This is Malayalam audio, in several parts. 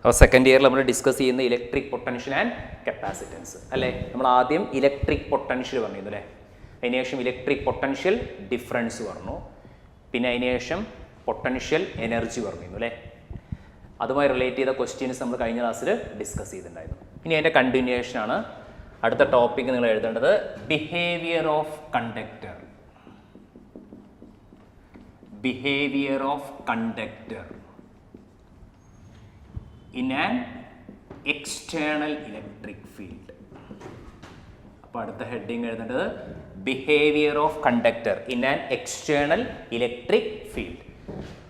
അപ്പോൾ സെക്കൻഡ് ഇയറിൽ നമ്മൾ ഡിസ്കസ് ചെയ്യുന്ന ഇലക്ട്രിക് പൊട്ടൻഷ്യൽ ആൻഡ് കപ്പാസിറ്റൻസ് അല്ലേ. നമ്മൾ ആദ്യം ഇലക്ട്രിക് പൊട്ടൻഷ്യൽ പറഞ്ഞിരുന്നു അല്ലേ. അതിനുശേഷം ഇലക്ട്രിക് പൊട്ടൻഷ്യൽ ഡിഫറൻസ് പറഞ്ഞു, പിന്നെ അതിനുശേഷം പൊട്ടൻഷ്യൽ എനർജി പറഞ്ഞിരുന്നു അല്ലേ. അതുമായി റിലേറ്റ് ചെയ്ത ക്വസ്റ്റ്യൻസ് നമ്മൾ കഴിഞ്ഞ ക്ലാസ്സിൽ ഡിസ്കസ് ചെയ്തിട്ടുണ്ടായിരുന്നു. ഇനി അതിൻ്റെ കണ്ടിന്യൂവേഷൻ ആണ്. അടുത്ത ടോപ്പിക് നിങ്ങൾ എഴുതേണ്ടത് behaviour of conductor. Behaviour of conductor in an external electric field. അപ്പോൾ അടുത്ത ഹെഡിങ് എഴുതേണ്ടത് behaviour of conductor in an external electric field.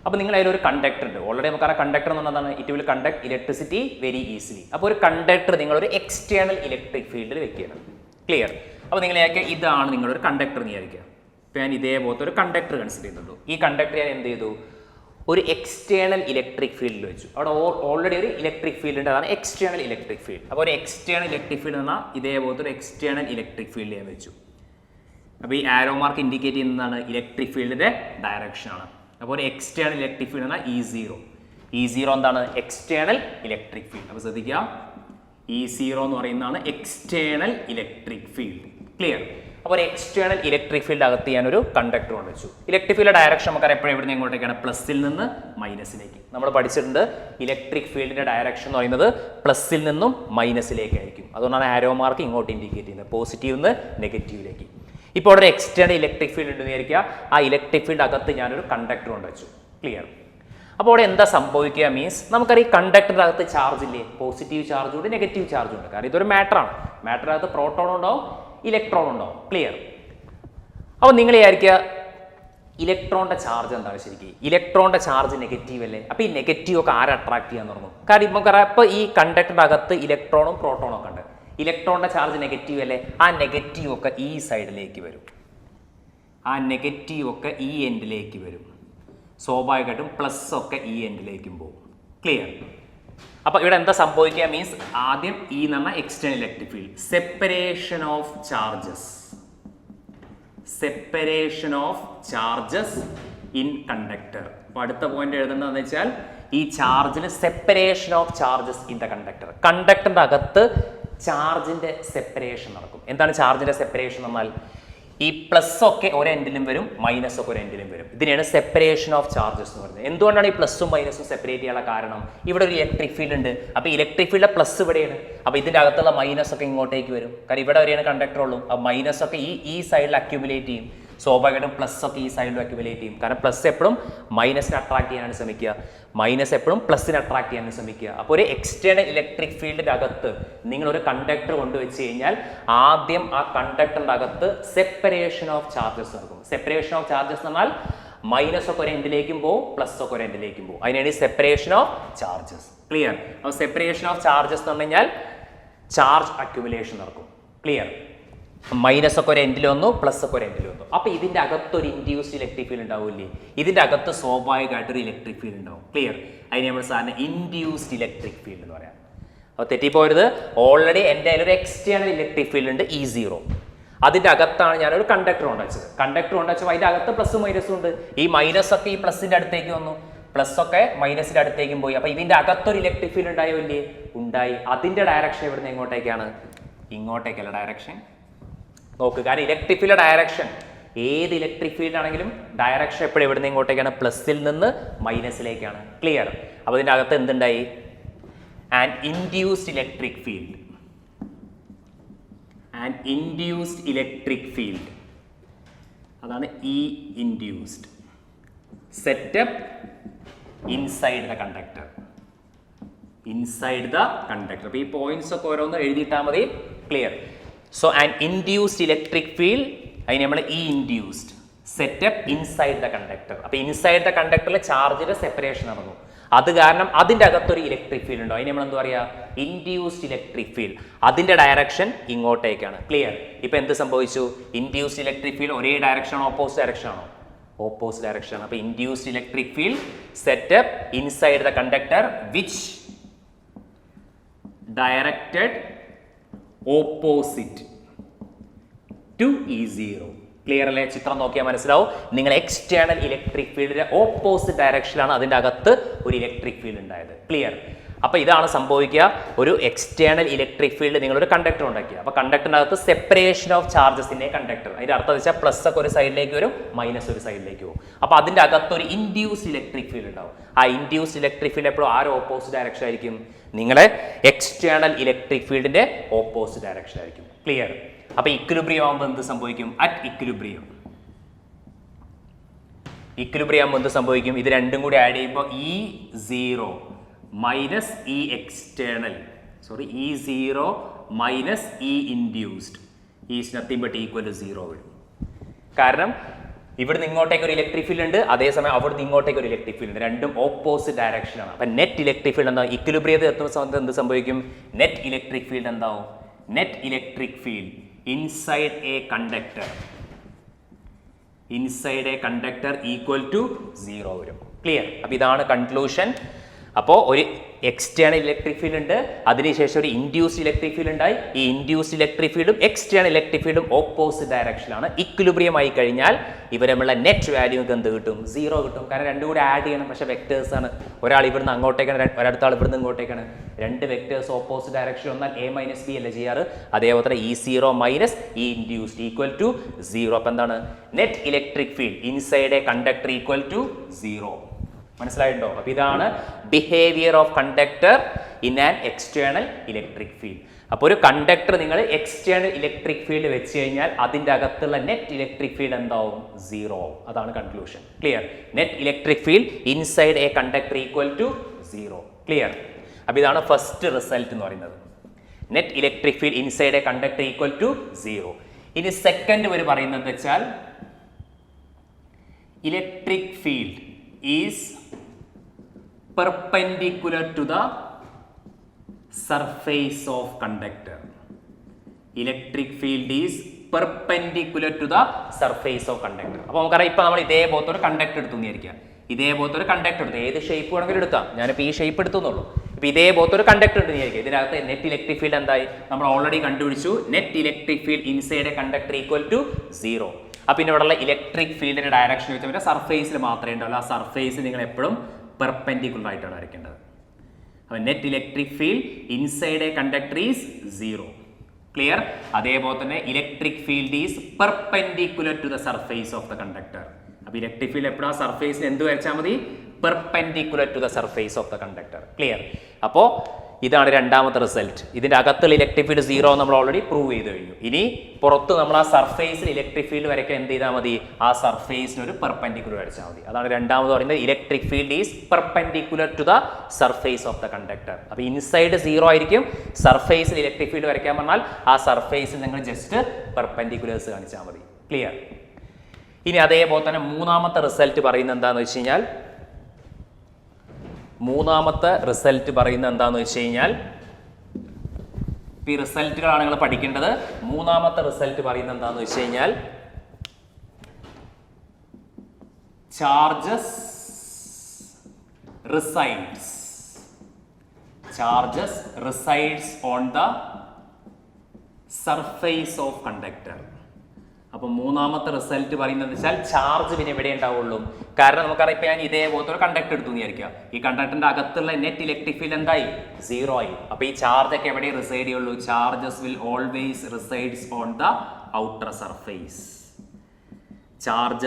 അപ്പോൾ നിങ്ങൾ അതിലൊരു കണ്ടക്ടർ ഉണ്ട്. ഓൾറെഡി നമുക്കറിയാം കണ്ടക്ടർ എന്ന് പറഞ്ഞാൽ it will conduct electricity very easily. അപ്പോൾ ഒരു കണ്ടക്ടർ നിങ്ങളൊരു എക്സ്റ്റേണൽ ഇലക്ട്രിക് ഫീൽഡിൽ വെക്കുകയാണ്. ക്ലിയർ? അപ്പോൾ നിങ്ങൾ ഇതാണ് നിങ്ങളൊരു കണ്ടക്ടർ എന്ന് വിചാരിക്കുക. ഇപ്പോൾ ഞാൻ ഇതേപോലത്തെ ഒരു കണ്ടക്ടർ കൺസിഡർ ചെയ്യുന്നുള്ളൂ. ഈ കണ്ടക്ടർ ഞാൻ എന്ത് ചെയ്തു, ഒരു എക്സ്റ്റേണൽ ഇലക്ട്രിക് ഫീൽഡിൽ വെച്ചു. അവിടെ ഓൾറെഡി ഒരു ഇലക്ട്രിക് ഫീൽഡ് ഉണ്ട്, അതാണ് എക്സ്റ്റേണൽ ഇലക്ട്രിക് ഫീൽഡ്. അപ്പോൾ ഒരു എക്സ്റ്റേണൽ ഇലക്ട്രിക് ഫീൽഡ് എന്നാൽ ഇതേപോലത്തെ ഒരു എക്സ്റ്റേണൽ ഇലക്ട്രിക് ഫീൽഡ് ഞാൻ വെച്ചു. അപ്പോൾ ഈ ആരോ മാർക്ക് ഇൻഡിക്കേറ്റ് ചെയ്യുന്നതാണ് ഇലക്ട്രിക് ഫീൽഡിൻ്റെ ഡയറക്ഷനാണ്. അപ്പോൾ ഒരു എക്സ്റ്റേണൽ ഇലക്ട്രിക് ഫീൽഡ് എന്നാൽ E0. E0 എന്താണ്? External electric field. അപ്പോൾ ശ്രദ്ധിക്കുക, E0 എന്ന് പറയുന്നതാണ് എക്സ്റ്റേണൽ ഇലക്ട്രിക് ഫീൽഡ്. ക്ലിയർ? അപ്പോൾ ഒരു എക്സ്റ്റേണൽ ഇലക്ട്രിക് ഫീൽഡ് അകത്ത് ചെയ്യാനൊരു കണ്ടക്ടർ കൊണ്ട് വെച്ചു. ഇലക്ട്രിക് ഫീൽഡ് ഡയറക്ഷൻ നമുക്ക് എപ്പോഴും എവിടെ നിന്ന് എങ്ങോട്ടേക്കാണ്? പ്ലസിൽ നിന്ന് മൈനസിലേക്ക്. നമ്മൾ പഠിച്ചിട്ടുണ്ട് ഇലക്ട്രിക് ഫീൽഡിൻ്റെ ഡയറക്ഷൻ എന്ന് പറയുന്നത് പ്ലസിൽ നിന്നും മൈനസിലേക്കായിരിക്കും. അതുകൊണ്ടാണ് ആരോ മാർക്ക് ഇങ്ങോട്ട് ഇൻഡിക്കേറ്റ് ചെയ്യുന്നത്, പോസിറ്റീവ് നിന്ന് നെഗറ്റീവിലേക്ക്. ഇപ്പോൾ അവിടെ ഒരു എക്സ്റ്റേണൽ ഇലക്ട്രിക് ഫീൽഡ് ഉണ്ടെന്ന് വിചാരിക്കുക. ആ ഇലക്ട്രിക് ഫീൽഡ് അകത്ത് ഞാനൊരു കണ്ടക്ടർ കൊണ്ട് വെച്ചു. ക്ലിയർ? അപ്പോൾ അവിടെ എന്താ സംഭവിക്കുക മീൻസ് നമുക്കറിയാം കണ്ടക്ടറിൻ്റെ അകത്ത് ചാർജ് ഇല്ലേ, പോസിറ്റീവ് ചാർജും ഉണ്ട് നെഗറ്റീവ് ചാർജും ഉണ്ട്. കാരണം ഇതൊരു മാറ്ററാണ്. മാറ്ററിനകത്ത് പ്രോട്ടോൺ ഉണ്ടാവും, ഇലക്ട്രോൺ ഉണ്ടാവും. ക്ലിയർ? അപ്പോൾ നിങ്ങൾ വിചാരിക്കുക ഇലക്ട്രോണിൻ്റെ ചാർജ് എന്താണ്? ശരിക്കും ഇലക്ട്രോണിൻ്റെ ചാർജ് നെഗറ്റീവ് അല്ലേ. അപ്പോൾ ഈ നെഗറ്റീവ് ഒക്കെ ആരെ അട്രാക്ട് ചെയ്യാൻ തുടങ്ങും? കാരണം നമുക്കറിയാം ഇപ്പോൾ ഈ കണ്ടക്ടറിൻ്റെ അകത്ത് ഇലക്ട്രോണും പ്രോട്ടോണും ഒക്കെ ഉണ്ട്. ഇലക്ട്രോണിൻ്റെ ചാർജ് നെഗറ്റീവ് അല്ലേ, ആ നെഗറ്റീവ് ഒക്കെ ഈ സൈഡിലേക്ക് വരും, ആ നെഗറ്റീവ് ഒക്കെ ഈ എൻഡിലേക്ക് വരും. സ്വാഭാവികമായിട്ടും പ്ലസ് ഒക്കെ ഈ എൻഡിലേക്കും പോകും. ക്ലിയർ? അപ്പോൾ ഇവിടെ എന്താ സംഭവിക്കുക മീൻസ് ആദ്യം ഈ എന്ന് പറഞ്ഞാൽ external electric field, separation of charges, separation of charges in conductor. അപ്പോൾ അടുത്ത പോയിന്റ് എഴുതേണ്ടതെന്ന് വെച്ചാൽ ഈ ചാർജിൽ separation of charges in the conductor. കണ്ടക്ടറിൻ്റെ അകത്ത് ചാർജിന്റെ സെപ്പറേഷൻ നടക്കും. എന്താണ് ചാർജിന്റെ സെപ്പറേഷൻ എന്നാൽ ഈ പ്ലസ് ഒക്കെ ഒരു എൻഡിലും വരും, മൈനസ് ഒക്കെ ഒരു എൻഡിലും വരും. ഇതിനെയാണ് സെപ്പറേഷൻ ഓഫ് ചാർജസ് എന്ന് പറയുന്നത്. എന്തുകൊണ്ടാണ് ഈ പ്ലസും മൈനസും സെപ്പറേറ്റ് ചെയ്യാനുള്ള കാരണം? ഇവിടെ ഒരു ഇലക്ട്രിക് ഫീൽഡ് ഉണ്ട്. അപ്പോൾ ഇലക്ട്രിക് ഫീൽഡിലെ പ്ലസ് ഇവിടെയാണ്, അപ്പോൾ ഇതിൻ്റെ അകത്തുള്ള മൈനസ് ഒക്കെ ഇങ്ങോട്ടേക്ക് വരും. കാരണം ഇവിടെ വരെയാണ് കണ്ടക്ടർ ഉള്ളൂ. അപ്പോൾ മൈനസ് ഒക്കെ ഈ സൈഡിൽ അക്യുമുലേറ്റ് ചെയ്യും. സ്വാഭാവികമായിട്ടും പ്ലസ് ഒക്കെ ഈ സൈഡിൽ അക്യുമുലേറ്റ് ചെയ്യും. കാരണം പ്ലസ് എപ്പോഴും മൈനസിനെ അട്രാക്ട് ചെയ്യാനാണ് ശ്രമിക്കുക, മൈനസ് എപ്പോഴും പ്ലസിനെ അട്രാക്ട് ചെയ്യാനാണ് ശ്രമിക്കുക. അപ്പോൾ ഒരു എക്സ്റ്റേണൽ ഇലക്ട്രിക് ഫീൽഡിൻ്റെ അകത്ത് നിങ്ങളൊരു കണ്ടക്ടർ കൊണ്ടുവച്ച് കഴിഞ്ഞാൽ ആദ്യം ആ കണ്ടക്ടറിൻ്റെ അകത്ത് സെപ്പറേഷൻ ഓഫ് ചാർജസ് നടക്കും. സെപ്പറേഷൻ ഓഫ് ചാർജസ് എന്ന് പറഞ്ഞാൽ മൈനസ് ഒക്കെ ഒരു എൻഡിലേക്കും പോകും, പ്ലസ് ഒക്കെ ഒരു എൻഡിലേക്കും പോകും. അതിനാണ് സെപ്പറേഷൻ ഓഫ് ചാർജസ്. ക്ലിയർ? അപ്പോൾ സെപ്പറേഷൻ ഓഫ് ചാർജസ് എന്ന് പറഞ്ഞു കഴിഞ്ഞാൽ ചാർജ് അക്യുമുലേഷൻ നടക്കും. ക്ലിയർ? മൈനസ് ഒക്കെ ഒരു എൻഡിൽ വന്നു, പ്ലസ് ഒക്കെ ഒരു എൻഡിൽ വന്നു. അപ്പോൾ ഇതിൻ്റെ അകത്തൊരു ഇൻഡ്യൂസ്ഡ് ഇലക്ട്രിക് ഫീൽഡ് ഉണ്ടാവില്ലേ, ഇതിൻ്റെ അകത്ത് സ്വാഭാവികമായിട്ടൊരു ഇലക്ട്രിക് ഫീൽഡ് ഉണ്ടാവും. ക്ലിയർ? അതിന് നമ്മൾ സാറിന് ഇൻഡ്യൂസ്ഡ് ഇലക്ട്രിക് ഫീൽഡ് എന്ന് പറയാം. അപ്പോൾ തെറ്റിപ്പോരുത്, ഓൾറെഡി എൻ്റെ അതിലൊരു എക്സ്റ്റേണൽ ഇലക്ട്രിക് ഫീൽഡ് ഉണ്ട് E0. അതിൻ്റെ അകത്താണ് ഞാനൊരു കണ്ടക്ടർ കൊണ്ടുവച്ചത്. കണ്ടക്ടർ കൊണ്ടുവച്ചപ്പോൾ അതിൻ്റെ അകത്ത് പ്ലസും മൈനസും ഉണ്ട്. ഈ മൈനസ് ഒക്കെ ഈ പ്ലസിൻ്റെ അടുത്തേക്ക് വന്നു, പ്ലസ് ഒക്കെ മൈനസിൻ്റെ അടുത്തേക്കും പോയി. അപ്പോൾ ഇതിൻ്റെ അകത്തൊരു ഇലക്ട്രിക് ഫീൽഡ് ഉണ്ടായോ ഇല്ലേ? ഉണ്ടായി. അതിൻ്റെ ഡയറക്ഷൻ ഇവിടുന്ന് എങ്ങോട്ടേക്കാണ്? ഇങ്ങോട്ടേക്കല്ല ഡയറക്ഷൻ. നോക്ക്, കാരണം ഇലക്ട്രിക് ഫീൽഡ് ഡയറക്ഷൻ ഏത് ഇലക്ട്രിക് ഫീൽഡ് ആണെങ്കിലും ഡയറക്ഷൻ എപ്പോഴും എവിടെ നിന്ന് ഇങ്ങോട്ടേക്കാണ്? പ്ലസിൽ നിന്ന് മൈനസിലേക്കാണ്. ക്ലിയർ? അപ്പോൾ ഇതിൻ്റെ അകത്ത് എന്തുണ്ടായി? An induced electric field, an induced electric field, അതാണ് ഈ induced setup inside the conductor, inside the conductor. അപ്പോൾ ഈ പോയിന്റ്സ് ഒക്കെ ഓരോന്ന് എഴുതിയിട്ടാൽ മതി. Clear? So an induced electric field, അതിന് നമ്മൾ ഈ induced setup inside the conductor. അപ്പോൾ ഇൻസൈഡ് ദ കണ്ടക്ടറിലെ ചാർജിന്റെ സെപ്പറേഷൻ നടന്നു. അത് കാരണം അതിൻ്റെ അകത്തൊരു ഇലക്ട്രിക് ഫീൽഡ് ഉണ്ടോ, അതിന് നമ്മൾ എന്താ പറയുക? Induced electric field. അതിൻ്റെ ഡയറക്ഷൻ ഇങ്ങോട്ടേക്കാണ്. ക്ലിയർ? ഇപ്പോൾ എന്ത് സംഭവിച്ചു? ഇൻഡ്യൂസ്ഡ് ഇലക്ട്രിക് ഫീൽഡ് ഒരേ ഡയറക്ഷൻ ആണോ, ഓപ്പോസിറ്റ് ഡയറക്ഷൻ ആണോ? ഓപ്പോസിറ്റ് ഡയറക്ഷൻ ആണ്. അപ്പോൾ induced electric field setup inside the conductor which directed opposite to E0. Clear അല്ലേ? ചിത്രം നോക്കിയാൽ മനസ്സിലാവും. നിങ്ങൾ എക്സ്റ്റേണൽ ഇലക്ട്രിക് ഫീൽഡിന്റെ ഓപ്പോസിറ്റ് ഡയറക്ഷനിലാണ് അതിൻ്റെ അകത്ത് ഒരു ഇലക്ട്രിക് ഫീൽഡ് ഉണ്ടായത്. ക്ലിയർ? അപ്പോൾ ഇതാണ് സംഭവിക്കുക. ഒരു എക്സ്റ്റേണൽ ഇലക്ട്രിക് ഫീൽഡ് നിങ്ങളൊരു കണ്ടക്ടർ ഉണ്ടാക്കി. അപ്പോൾ കണ്ടക്ടറിനകത്ത് separation of charges in a conductor. അതിൻ്റെ അർത്ഥം വെച്ചാൽ പ്ലസ് ഒക്കെ ഒരു സൈഡിലേക്ക് വരും, മൈനസ് ഒരു സൈഡിലേക്ക് പോകും. അപ്പോൾ അതിൻ്റെ അകത്തൊരു ഇൻഡ്യൂസ്ഡ് ഇലക്ട്രിക് ഫീൽഡ് ഉണ്ടാവും. ആ ഇൻഡ്യൂസ്ഡ് ഇലക്ട്രിക് ഫീൽഡ് എപ്പോഴും ആരും ഓപ്പോസിറ്റ് ഡയറക്ഷൻ ആയിരിക്കും, നിങ്ങളെ എക്സ്റ്റേണൽ ഇലക്ട്രിക് ഫീൽഡിന്റെ ഓപ്പോസിറ്റ് ഡയറക്ഷൻ ആയിരിക്കും. ക്ലിയർ? അപ്പോൾ ഇക്വിലിബ്രിയം ആകുമ്പോൾ എന്ത് സംഭവിക്കും? അറ്റ് ഇക്വിലിബ്രിയം ആകുമ്പോൾ എന്ത് സംഭവിക്കും? ഇത് രണ്ടും കൂടി ആഡ് ചെയ്യുമ്പോൾ E0 minus E external E0 minus E induced is nothing but equal to 0 വരും. കാരണം ഇവിടുന്ന് ഇങ്ങോട്ടേക്ക് ഒരു ഇലക്ട്രിക് ഫീൽഡ് ഉണ്ട്, അതേസമയം അവിടുന്ന് ഇങ്ങോട്ടേക്ക് ഒരു ഇലക്ട്രിക് ഫീൽഡ് ഉണ്ട്. രണ്ടും ഓപ്പോസിറ്റ് ഡയറക്ഷനാണ്. അപ്പം നെറ്റ് ഇലക്ട്രിക് ഫീൽഡ് എന്താ? ഇക്വിലിബ്രിയത്തിൽ എത്തുന്ന സമയത്ത് എന്ത് സംഭവിക്കും? നെറ്റ് ഇലക്ട്രിക് ഫീൽഡ് എന്താവും? Net electric field inside a conductor equal to 0 വരും. ക്ലിയർ? അപ്പോൾ ഇതാണ് കൺക്ലൂഷൻ. അപ്പോൾ ഒരു എക്സ്റ്റേണൽ ഇലക്ട്രിക് ഫീൽഡ് ഉണ്ട്, അതിനുശേഷം ഒരു ഇൻഡ്യൂസ്ഡ് ഇലക്ട്രിക് ഫീൽഡ് ഉണ്ടായി. ഈ ഇൻഡ്യൂസ്ഡ് ഇലക്ട്രിക് ഫീൽഡും എക്സ്റ്റേണൽ ഇലക്ട്രിക് ഫീൽഡും ഓപ്പോസിറ്റ് ഡയറക്ഷനിലാണ്. ഇക്വിലിബ്രിയം ആയി കഴിഞ്ഞാൽ ഇവർ തമ്മിലുള്ള നെറ്റ് വാല്യൂ എന്ത് കിട്ടും? 0 കിട്ടും. കാരണം രണ്ടും കൂടി ആഡ് ചെയ്യണം, പക്ഷേ വെക്ടേഴ്സ് ആണ്. ഒരാൾ ഇവിടുന്ന് അങ്ങോട്ടേക്കാണ്, ഒരടുത്ത ആൾ ഇവിടുന്ന് ഇങ്ങോട്ടേക്കാണ്. രണ്ട് വെക്ടേഴ്സ് ഓപ്പോസിറ്റ് ഡയറക്ഷൻ വന്നാൽ A മൈനസ് B അല്ലേ ചെയ്യാറ്? അതേപോലെ തന്നെ E0 minus E induced equal to 0. അപ്പം എന്താണ്? Net electric field inside a conductor equal to 0. മനസ്സിലായിട്ടുണ്ടോ? അപ്പോൾ ഇതാണ് behaviour of conductor in an external electric field. അപ്പോൾ ഒരു കണ്ടക്ടർ നിങ്ങൾ എക്സ്റ്റേണൽ ഇലക്ട്രിക് ഫീൽഡ് വെച്ച് കഴിഞ്ഞാൽ അതിൻ്റെ അകത്തുള്ള നെറ്റ് ഇലക്ട്രിക് ഫീൽഡ് എന്താവും? 0. അതാണ് conclusion. Clear? Net electric field inside a conductor equal to 0. Clear? അപ്പോൾ ഇതാണ് ഫസ്റ്റ് റിസൾട്ട് എന്ന് പറയുന്നത്. Net electric field inside a conductor equal to 0. ഇനി സെക്കൻഡ് ഒരു പറയുന്നത് വെച്ചാൽ electric field is perpendicular to the surface of conductor. Electric field is perpendicular to the surface of conductor. അപ്പോൾ നമുക്കറിയാം, ഇപ്പോൾ നമ്മൾ ഇതേപോലത്തെ ഒരു കണ്ടക്ടർ എടുത്തു വിചാരിക്കുക. ഇതേപോലത്തെ ഒരു കണ്ടക്ടർ എടുത്തു, ഏത് ഷേപ്പ് വേണമെങ്കിലും എടുക്കാം. ഞാനിപ്പോൾ ഈ ഷേപ്പ് എടുത്തുന്നുള്ളൂ. ഇപ്പോൾ ഇതേപോലത്തെ ഒരു കണ്ടക്ടർ എടുത്ത് വിചാരിക്കുക. ഇതിനകത്ത് നെറ്റ് ഇലക്ട്രിക് ഫീൽഡ് എന്തായി? നമ്മൾ ഓൾറെഡി കണ്ടുപിടിച്ചു. Net electric field inside a conductor equal to 0. അപ്പോൾ പിന്നെ ഇവിടെയുള്ള ഇലക്ട്രിക് ഫീൽഡിന്റെ ഡയറക്ഷൻ വെച്ചാൽ പിന്നെ സർഫേസിൽ മാത്രമേ ഉണ്ടാവുള്ളൂ. ആ സർഫേസ് നിങ്ങൾ എപ്പോഴും പെർപെൻഡിക്കുലർ ആയിട്ടാണ് വരയ്ക്കേണ്ടത്. അപ്പോൾ net electric field inside a conductor is 0. Clear? അതേപോലെ തന്നെ electric field is perpendicular to the surface of the conductor. അപ്പോൾ ഇലക്ട്രിക് ഫീൽഡ് എപ്പോഴും ആ സർഫേസിൽ എന്ത് വരച്ചാൽ മതി? Perpendicular to the surface of the conductor. Clear? അപ്പോൾ ഇതാണ് രണ്ടാമത്തെ റിസൾട്ട്. ഇതിൻ്റെ അകത്തുള്ള ഇലക്ട്രിക് ഫീൽഡ് 0 നമ്മൾ ഓൾറെഡി പ്രൂവ് ചെയ്ത് കഴിഞ്ഞു. ഇനി പുറത്ത് നമ്മൾ ആ സർഫേസിൽ ഇലക്ട്രിക് ഫീൽഡ് വരയ്ക്കാൻ എന്ത് ചെയ്താൽ മതി? ആ സർഫേസിന് ഒരു പെർപെൻഡിക്കുലർ വരച്ചാൽ മതി. അതാണ് രണ്ടാമത് പറയുന്നത് electric field is perpendicular to the surface of the conductor. അപ്പോൾ ഇൻസൈഡ് 0 ആയിരിക്കും. സർഫേസിൽ ഇലക്ട്രിക് ഫീൽഡ് വരയ്ക്കാൻ പറഞ്ഞാൽ ആ സർഫേസിൽ നിങ്ങൾ ജസ്റ്റ് പെർപെൻഡിക്കുലേഴ്സ് കാണിച്ചാൽ മതി. ക്ലിയർ? ഇനി അതേപോലെ തന്നെ മൂന്നാമത്തെ റിസൾട്ട് പറയുന്നത് എന്താണെന്ന് വെച്ച് കഴിഞ്ഞാൽ ഈ റിസൾട്ടുകളാണ് നിങ്ങൾ പഠിക്കേണ്ടത്. മൂന്നാമത്തെ റിസൾട്ട് പറയുന്നത് എന്താണെന്ന് വെച്ച് കഴിഞ്ഞാൽ charges resides on the surface of conductor. അപ്പോൾ മൂന്നാമത്തെ റിസൾട്ട് പറയുന്നത് വെച്ചാൽ ചാർജ് പിന്നെ എവിടെ ഉണ്ടാവുള്ളൂ? കാരണം നമുക്കറിയാം, ഇപ്പം ഞാൻ ഇതേപോലത്തെ ഒരു കണ്ടക്ടർ എടുത്തു വിചാരിക്കുക. ഈ കണ്ടക്ടറിന്റെ അകത്തുള്ള നെറ്റ് ഇലക്ട്രിക് ഫീൽഡ് എന്തായി? 0 ആയി. അപ്പോൾ ഈ ചാർജ് ഒക്കെ എവിടെ റിസൈഡ് ചെയ്യുള്ളൂ? Charges will always resides on the outer surface. Charge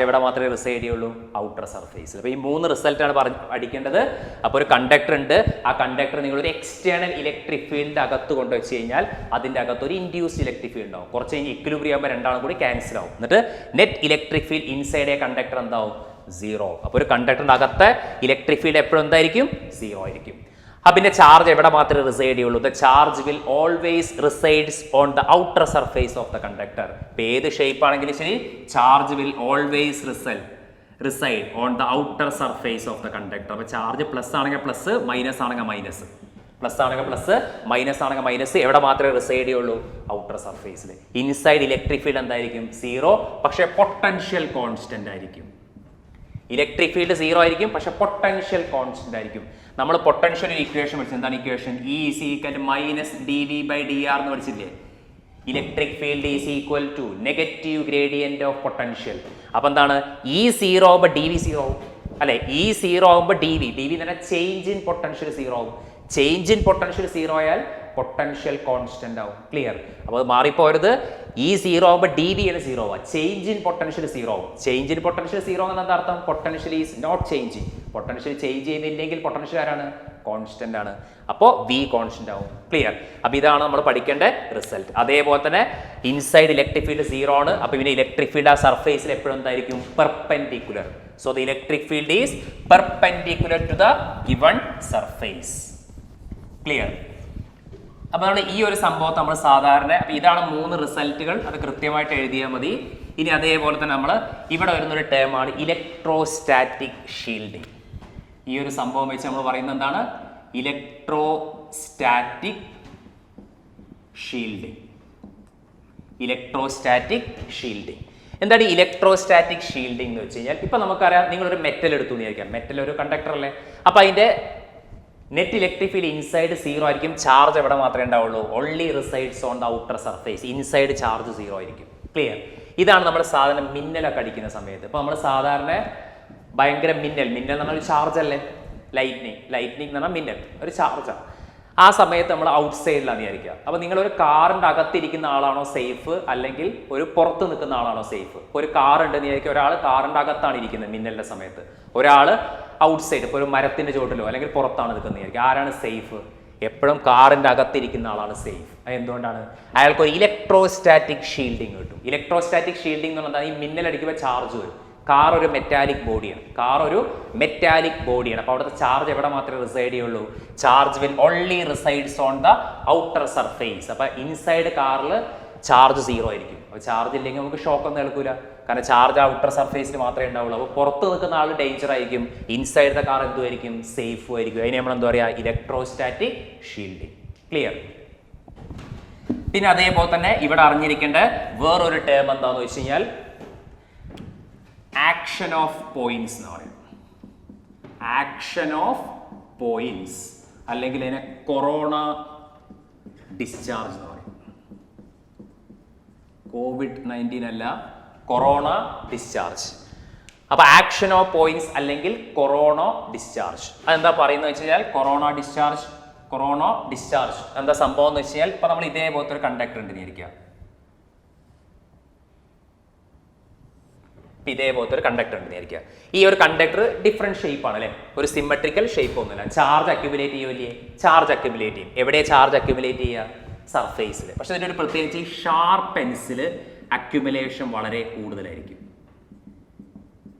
എവിടെ മാത്രമേ റിസൈഡ് ചെയ്യുള്ളൂ? Outer surface. അപ്പോൾ ഈ മൂന്ന് റിസൾട്ടാണ് പഠിക്കേണ്ടത്. അപ്പോൾ ഒരു കണ്ടക്ടർ ഉണ്ട്, ആ കണ്ടക്ടർ നിങ്ങൾ ഒരു എക്സ്റ്റേണൽ ഇലക്ട്രിക് ഫീൽഡ് അകത്ത് കൊണ്ടുവച്ച് കഴിഞ്ഞാൽ അതിൻ്റെ അകത്ത് ഒരു ഇൻഡ്യൂസ്ഡ് ഇലക്ട്രിക് ഫീൽഡ് ഉണ്ടാവും. കുറച്ച് കഴിഞ്ഞ് ഇക്വിലിബ്രിയം ആകുമ്പോൾ രണ്ടാളും കൂടി ക്യാൻസൽ ആവും. എന്നിട്ട് net electric field inside a conductor എന്താവും? 0. അപ്പോൾ ഒരു കണ്ടക്ടറിന്റെ അകത്തെ ഇലക്ട്രിക് ഫീൽഡ് എപ്പോഴും എന്തായിരിക്കും? 0 ആയിരിക്കും. അപ്പം പിന്നെ ചാർജ് എവിടെ മാത്രമേ റിസൈഡ് ചെയ്യുള്ളൂ? The charge will always resides on the outer surface of the conductor. ഇപ്പം ഏത് ഷേപ്പ് ആണെങ്കിലും ശരി, charge will always reside on the outer surface of the conductor. അപ്പോൾ ചാർജ് പ്ലസ് ആണെങ്കിൽ പ്ലസ്, മൈനസ് ആണെങ്കിൽ മൈനസ്. പ്ലസ് ആണെങ്കിൽ പ്ലസ്, മൈനസ് ആണെങ്കിൽ മൈനസ്. എവിടെ മാത്രമേ റിസൈഡ് ചെയ്യുള്ളൂ? ഔട്ടർ സർഫേസിൽ. ഇൻസൈഡ് ഇലക്ട്രിക് ഫീൽഡ് എന്തായിരിക്കും? 0. പക്ഷേ പൊട്ടൻഷ്യൽ കോൺസ്റ്റന്റ് ആയിരിക്കും. ഇലക്ട്രിക് ഫീൽഡ് 0 ആയിരിക്കും, പക്ഷെ പൊട്ടൻഷ്യൽ കോൺസ്റ്റന്റ് ആയിരിക്കും. നമ്മൾ പൊട്ടൻഷ്യൽ ഇക്വേഷൻ പഠിച്ചത് എന്താണ്? ഇക്വേഷൻ E = dV/dr എന്ന് പഠിച്ചില്ലേ? Electric field is equal to negative gradient of potential. അപ്പൊ എന്താണ്? E0 /dV0. അല്ലെ. ഈ സീറോ ആകുമ്പോൾ ഡി വി എന്ന് പറഞ്ഞാൽ ചേഞ്ച് ഇൻ പൊട്ടൻഷ്യൽ സീറോ ആകും. ചേഞ്ച് ഇൻ പൊട്ടൻഷ്യൽ സീറോ ആയാൽ പൊട്ടൻഷ്യൽ കോൺസ്റ്റന്റ് ആവും. ക്ലിയർ? അപ്പോൾ അത് മാറിപ്പോരുത്. ഈ സീറോ ആകുമ്പോൾ ഡി വി ആണ് സീറോ ആവുക. ചേഞ്ച് ഇൻ പൊട്ടൻഷ്യൽ സീറോ ആവും. ചേഞ്ച് ഇൻ പൊട്ടൻഷ്യൽ സീറോ എന്ന എന്താ അർത്ഥം? Potential is not changing. Potential change ചെയ്യുന്നില്ലെങ്കിൽ പൊട്ടൻഷ്യൽ ആരാണ്? കോൺസ്റ്റന്റ് ആണ്. അപ്പോൾ വി കോൺസ്റ്റന്റ് ആവും. ക്ലിയർ? അപ്പോൾ ഇതാണ് നമ്മൾ പഠിക്കേണ്ട റിസൾട്ട്. അതേപോലെ തന്നെ ഇൻസൈഡ് ഇലക്ട്രിക് ഫീൽഡ് സീറോ ആണ്. അപ്പോൾ പിന്നെ ഇലക്ട്രിക് ഫീൽഡ് ആ സർഫേസിൽ എപ്പോഴും എന്തായിരിക്കും? Perpendicular. So the electric field is perpendicular to the given surface. Clear? അപ്പോൾ നമ്മൾ ഈ ഒരു സംഭവത്തെ നമ്മൾ സാധാരണ, അപ്പോൾ ഇതാണ് 3 റിസൾട്ടുകൾ. അത് കൃത്യമായിട്ട് എഴുതിയാൽ മതി. ഇനി അതേപോലെ തന്നെ നമ്മൾ ഇവിടെ വരുന്നൊരു ടേമാണ് ഇലക്ട്രോസ്റ്റാറ്റിക് ഷീൽഡിങ്. ഈ ഒരു സംഭവം വെച്ച് നമ്മൾ പറയുന്നത് എന്താണ്? Electrostatic shielding. ഇലക്ട്രോസ്റ്റാറ്റിക് ഷീൽഡിങ് എന്താണ്? ഇലക്ട്രോസ്റ്റാറ്റിക് ഷീൽഡിംഗ് എന്ന് വെച്ച് കഴിഞ്ഞാൽ ഇപ്പം നമുക്കറിയാം, നിങ്ങളൊരു മെറ്റൽ എടുത്തു വിചാരിക്കാം. മെറ്റൽ ഒരു കണ്ടക്ടർ അല്ലേ. അപ്പോൾ അതിൻ്റെ net electric field inside zero ആയിരിക്കും. ചാർജ് എവിടെ മാത്രമേ ഉണ്ടാവുള്ളൂ? Only resides on the outer surface. Inside charge zero ആയിരിക്കും. ക്ലിയർ? ഇതാണ് നമ്മൾ സാധാരണ മിന്നലൊക്കെ അടിക്കുന്ന സമയത്ത്. ഇപ്പോൾ നമ്മൾ സാധാരണ ഭയങ്കര മിന്നൽ എന്ന് പറഞ്ഞാൽ ഒരു ചാർജ് അല്ലേ? ലൈറ്റ്നിങ് എന്ന് പറഞ്ഞാൽ മിന്നൽ ഒരു ചാർജാണ്. ആ സമയത്ത് നമ്മൾ ഔട്ട് സൈഡിലാണ് വിചാരിക്കുക. അപ്പോൾ നിങ്ങളൊരു കാറിൻ്റെ അകത്തിരിക്കുന്ന ആളാണോ സേഫ്, അല്ലെങ്കിൽ ഒരു പുറത്ത് നിൽക്കുന്ന ആളാണോ സേഫ്? ഒരു കാർ ഉണ്ടെന്ന് വിചാരിക്കുക. ഒരാൾ കാറിൻ്റെ അകത്താണ് ഇരിക്കുന്നത് മിന്നലിൻ്റെ സമയത്ത്, ഒരാൾ ഔട്ട് സൈഡ്, ഇപ്പോൾ ഒരു മരത്തിൻ്റെ ചോട്ടിലോ അല്ലെങ്കിൽ പുറത്താണ് നിൽക്കുന്നത് വിചാരിക്കുക. ആരാണ് സേഫ്? എപ്പോഴും കാറിൻ്റെ അകത്തിരിക്കുന്ന ആളാണ് സേഫ്. അത് എന്തുകൊണ്ടാണ്? അയാൾക്ക് ഒരു ഇലക്ട്രോസ്റ്റാറ്റിക് ഷീൽഡിങ് കിട്ടും. ഇലക്ട്രോസ്റ്റാറ്റിക് ഷീൽഡിംഗ് എന്ന് പറഞ്ഞാൽ ഈ മിന്നലടിക്കുമ്പോൾ ചാർജ് വരും. കാർ ഒരു മെറ്റാലിക് ബോഡിയാണ്. അപ്പോൾ അവിടുത്തെ ചാർജ് എവിടെ മാത്രമേ റിസൈഡ് ചെയ്യുള്ളൂ? Charge will only resides on the outer surface. അപ്പോൾ ഇൻസൈഡ് കാറിൽ ചാർജ് സീറോ ആയിരിക്കും. അപ്പോൾ ചാർജ് ഇല്ലെങ്കിൽ നമുക്ക് ഷോക്ക് ഒന്നും ഏൽക്കൂല. കാരണം ചാർജ് ഔട്ടർ സർഫേസിൽ മാത്രമേ ഉണ്ടാവുള്ളൂ. അപ്പോൾ പുറത്ത് നിൽക്കുന്ന ആൾ ഡേഞ്ചർ ആയിരിക്കും. ഇൻസൈഡ് ദ കാർ എന്തുമായിരിക്കും? സേഫും ആയിരിക്കും. അതിനെ നമ്മൾ എന്താ പറയുക? Electrostatic shielding. ക്ലിയർ? പിന്നെ അതേപോലെ തന്നെ ഇവിടെ അറിഞ്ഞിരിക്കേണ്ട വേറൊരു ടേം എന്താണെന്ന് വെച്ച് കഴിഞ്ഞാൽ ആക്ഷൻ ഓഫ് പോയിന്റ്സ് എന്ന് പറയും. ആക്ഷൻ ഓഫ് പോയിന്റ്സ് അല്ലെങ്കിൽ അതിനെ കൊറോണ ഡിസ്ചാർജ് എന്ന് പറയും. COVID-19 അല്ല, കൊറോണ ഡിസ്ചാർജ്. അപ്പോൾ ആക്ഷൻ ഓഫ് പോയിന്റ്സ് അല്ലെങ്കിൽ കൊറോണ ഡിസ്ചാർജ് അതെന്താ പറയുന്നത് വെച്ച് കഴിഞ്ഞാൽ കൊറോണ ഡിസ്ചാർജ് എന്താ സംഭവം എന്ന് വെച്ച് കഴിഞ്ഞാൽ ഇപ്പോൾ നമ്മൾ ഇതേപോലത്തെ ഒരു കണ്ടക്ടർ ഉണ്ടെന്ന് ഇരിക്കുക. ഇതേപോലത്തെ ഒരു കണ്ടക്ടർ ഉണ്ടെന്ന് വിചാരിക്കുക. ഈ ഒരു കണ്ടക്ടർ ഡിഫറെൻറ്റ് ഷേപ്പാണ് അല്ലേ? ഒരു സിമെട്രിക്കൽ ഷേപ്പ് ഒന്നുമില്ല. ചാർജ് അക്യുമുലേറ്റ് ചെയ്യുമല്ലേ? ചാർജ് അക്യുമുലേറ്റ് ചെയ്യും. എവിടെയാണ് ചാർജ് അക്യുമുലേറ്റ് ചെയ്യുക? സർഫേസിൽ. പക്ഷെ ഇതിൻ്റെ ഒരു പ്രത്യേകിച്ച് ഈ ഷാർപ്പ് എൻസിൽ അക്യുമുലേഷൻ വളരെ കൂടുതലായിരിക്കും.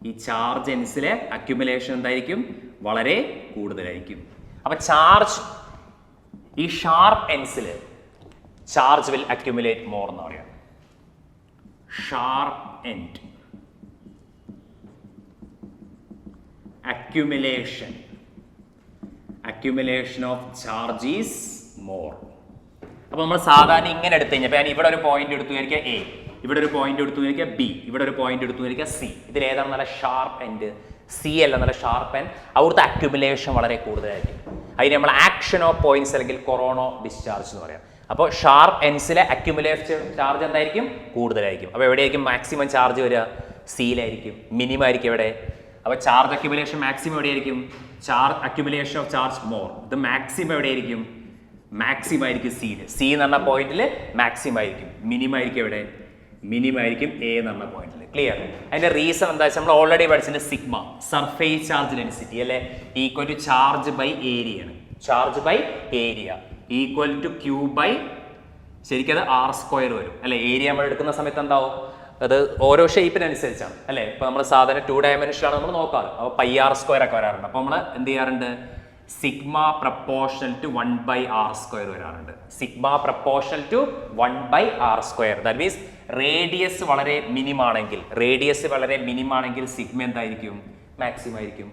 ഈ ചാർജ് എൻസിലെ അക്യുമുലേഷൻ എന്തായിരിക്കും? വളരെ കൂടുതലായിരിക്കും. അപ്പം ചാർജ് ഈ ഷാർപ്പ് എൻസിൽ ചാർജ് വിൽ അക്യുമുലേറ്റ് മോർ എന്ന് പറയാം. Sharp end accumulation of charge is more. അപ്പോൾ നമ്മൾ സാധാരണ ഇങ്ങനെ എടുത്തു കഴിഞ്ഞാൽ ഞാൻ ഇവിടെ ഒരു പോയിന്റ് എടുത്തു വിചാരിക്കുക എ, ഇവിടെ ഒരു പോയിന്റ് എടുത്തു വിചാരിക്കുക ബി, ഇവിടെ ഒരു പോയിന്റ് എടുത്തു വിചാരിക്കുക സി. ഇതിൽ ഏതാണ് നല്ല ഷാർപ്പ് എൻഡ്? സി അല്ല, നല്ല ഷാർപ്പ് എൻഡ്. അവിടുത്തെ അക്യുമുലേഷൻ വളരെ കൂടുതലായിരിക്കും. അതിന് നമ്മൾ ആക്ഷൻ ഓഫ് പോയിന്റ്സ് അല്ലെങ്കിൽ കൊറോണ ഡിസ്ചാർജ് എന്ന് പറയാം. അപ്പോൾ ഷാർപ്പ് എൻഡ്സിലെ അക്യുമുലേഷൻ ചാർജ് എന്തായിരിക്കും? കൂടുതലായിരിക്കും. അപ്പോൾ എവിടെയായിരിക്കും മാക്സിമം ചാർജ് വരിക? സിയിലായിരിക്കും. മിനിമം ആയിരിക്കും എവിടെ? അപ്പോൾ ചാർജ് അക്യുമുലേഷൻ മാക്സിമം എവിടെയായിരിക്കും? Accumulation of charge more. ഇത് മാക്സിമം എവിടെയായിരിക്കും? മാക്സിമം ആയിരിക്കും സിയിൽ. സി എന്ന് പറഞ്ഞ പോയിന്റിൽ മാക്സിമം ആയിരിക്കും. മിനിമം ആയിരിക്കും എവിടെ? മിനിമം ആയിരിക്കും എ എന്ന് പറഞ്ഞ പോയിന്റിൽ. ക്ലിയർ? അതിന്റെ റീസൺ എന്താ വെച്ചാൽ നമ്മൾ ഓൾറെഡി പഠിച്ചിട്ടുണ്ട് സിഗ്മ സർഫേസ് ചാർജ് ഡെൻസിറ്റി അല്ലെ equal to charge by area ആണ്. Charge by area equal to Q by ശരിക്കും അത് R² വരും അല്ലെ. ഏരിയ നമ്മൾ എടുക്കുന്ന സമയത്ത് എന്താവും? അത് ഓരോ ഷേപ്പിനനുസരിച്ചാണ് അല്ലേ. ഇപ്പോൾ നമ്മൾ സാധാരണ 2 ഡയമെൻഷനാണ് നമ്മൾ നോക്കാറ്. അപ്പോൾ πr² ഒക്കെ വരാറുണ്ട്. അപ്പോൾ നമ്മൾ എന്ത് ചെയ്യാറുണ്ട്? സിഗ്മ പ്രപ്പോർഷണൽ ടു 1/r² വരാറുണ്ട്. Sigma proportional to 1/r². That means radius വളരെ മിനിമാണെങ്കിൽ സിഗ്മ എന്തായിരിക്കും? മാക്സിമം ആയിരിക്കും.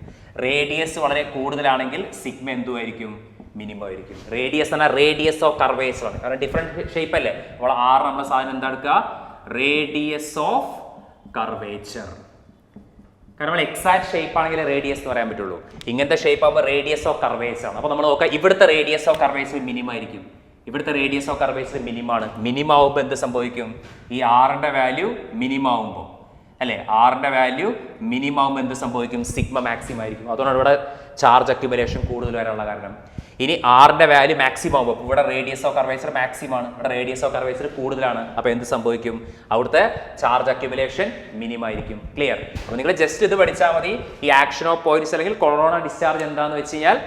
റേഡിയസ് വളരെ കൂടുതലാണെങ്കിൽ സിഗ്മ എന്തുമായിരിക്കും? മിനിമം ആയിരിക്കും. റേഡിയസ് എന്നാൽ റേഡിയസ് ഓഫ് കർവേച്ചർ ആണ്. കാരണം ഡിഫറെൻറ്റ് ഷേപ്പ് അല്ലേ. അപ്പോൾ ആർ നമ്മുടെ സാധനം എന്താ എടുക്കുക? Radius of curvature. കാരണം നമ്മൾ എക്സാക്ട് ഷേപ്പ് ആണെങ്കിൽ റേഡിയസ് എന്ന് പറയാൻ പറ്റുള്ളൂ. ഇങ്ങനത്തെ ഷേപ്പ് ആകുമ്പോൾ റേഡിയസ് ഓഫ് കർവേച്ചർ ആണ്. അപ്പോൾ നമ്മൾ നോക്കാം, ഇവിടുത്തെ റേഡിയസ് ഓഫ് കർവേച്ചർ മിനിമം ആയിരിക്കും. ഇവിടുത്തെ റേഡിയസ് ഓഫ് കർവേച്ചർ മിനിമം ആണ്. മിനിമം ആകുമ്പോൾ എന്ത് സംഭവിക്കും? ഈ ആറിൻ്റെ വാല്യൂ മിനിമം ആകുമ്പോൾ അല്ലേ? ആറിൻ്റെ വാല്യൂ മിനിമം ആകുമ്പോൾ എന്ത് സംഭവിക്കും? സിഗ്മ മാക്സിമം ആയിരിക്കും. അതുകൊണ്ടാണ് ഇവിടെ ചാർജ് അക്യുമുലേഷൻ കൂടുതൽ വരാനുള്ള കാരണം. ഇനി ആറിൻ്റെ വാല്യൂ മാക്സിമം ആകുമ്പോൾ ഇവിടെ റേഡിയസ് ഓഫ് കർവേച്ചർ മാക്സിമം ആണ്, ഇവിടെ റേഡിയസ് ഓഫ് കർവേച്ചർ കൂടുതലാണ്. അപ്പോൾ എന്ത് സംഭവിക്കും? അവിടുത്തെ ചാർജ് അക്യുമുലേഷൻ മിനിമം ആയിരിക്കും. ക്ലിയർ? അപ്പോൾ നിങ്ങൾ ജസ്റ്റ് ഇത് പഠിച്ചാൽ മതി. ഈ ആക്ഷൻ ഓഫ് പോയിന്റ്സ് അല്ലെങ്കിൽ കൊറോണ ഡിസ്ചാർജ് എന്താണെന്ന് വെച്ച് കഴിഞ്ഞാൽ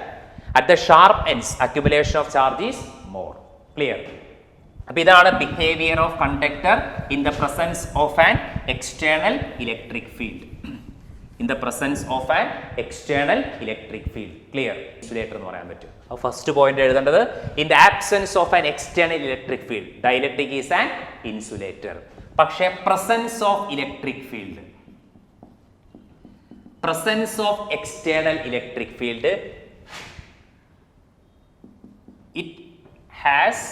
at the sharp ends accumulation of charge is more. Clear? അപ്പോൾ ഇതാണ് behaviour of conductor in the presence of an external electric field. In the presence of an external electric field. Clear? Insulator എന്ന് പറയാൻ പറ്റും. അപ്പോൾ ഫസ്റ്റ് പോയിന്റ് എഴുതേണ്ടത് in the absence of an external electric field dielectric is an insulator. പക്ഷേ presence of electric field, presence of external electric field it has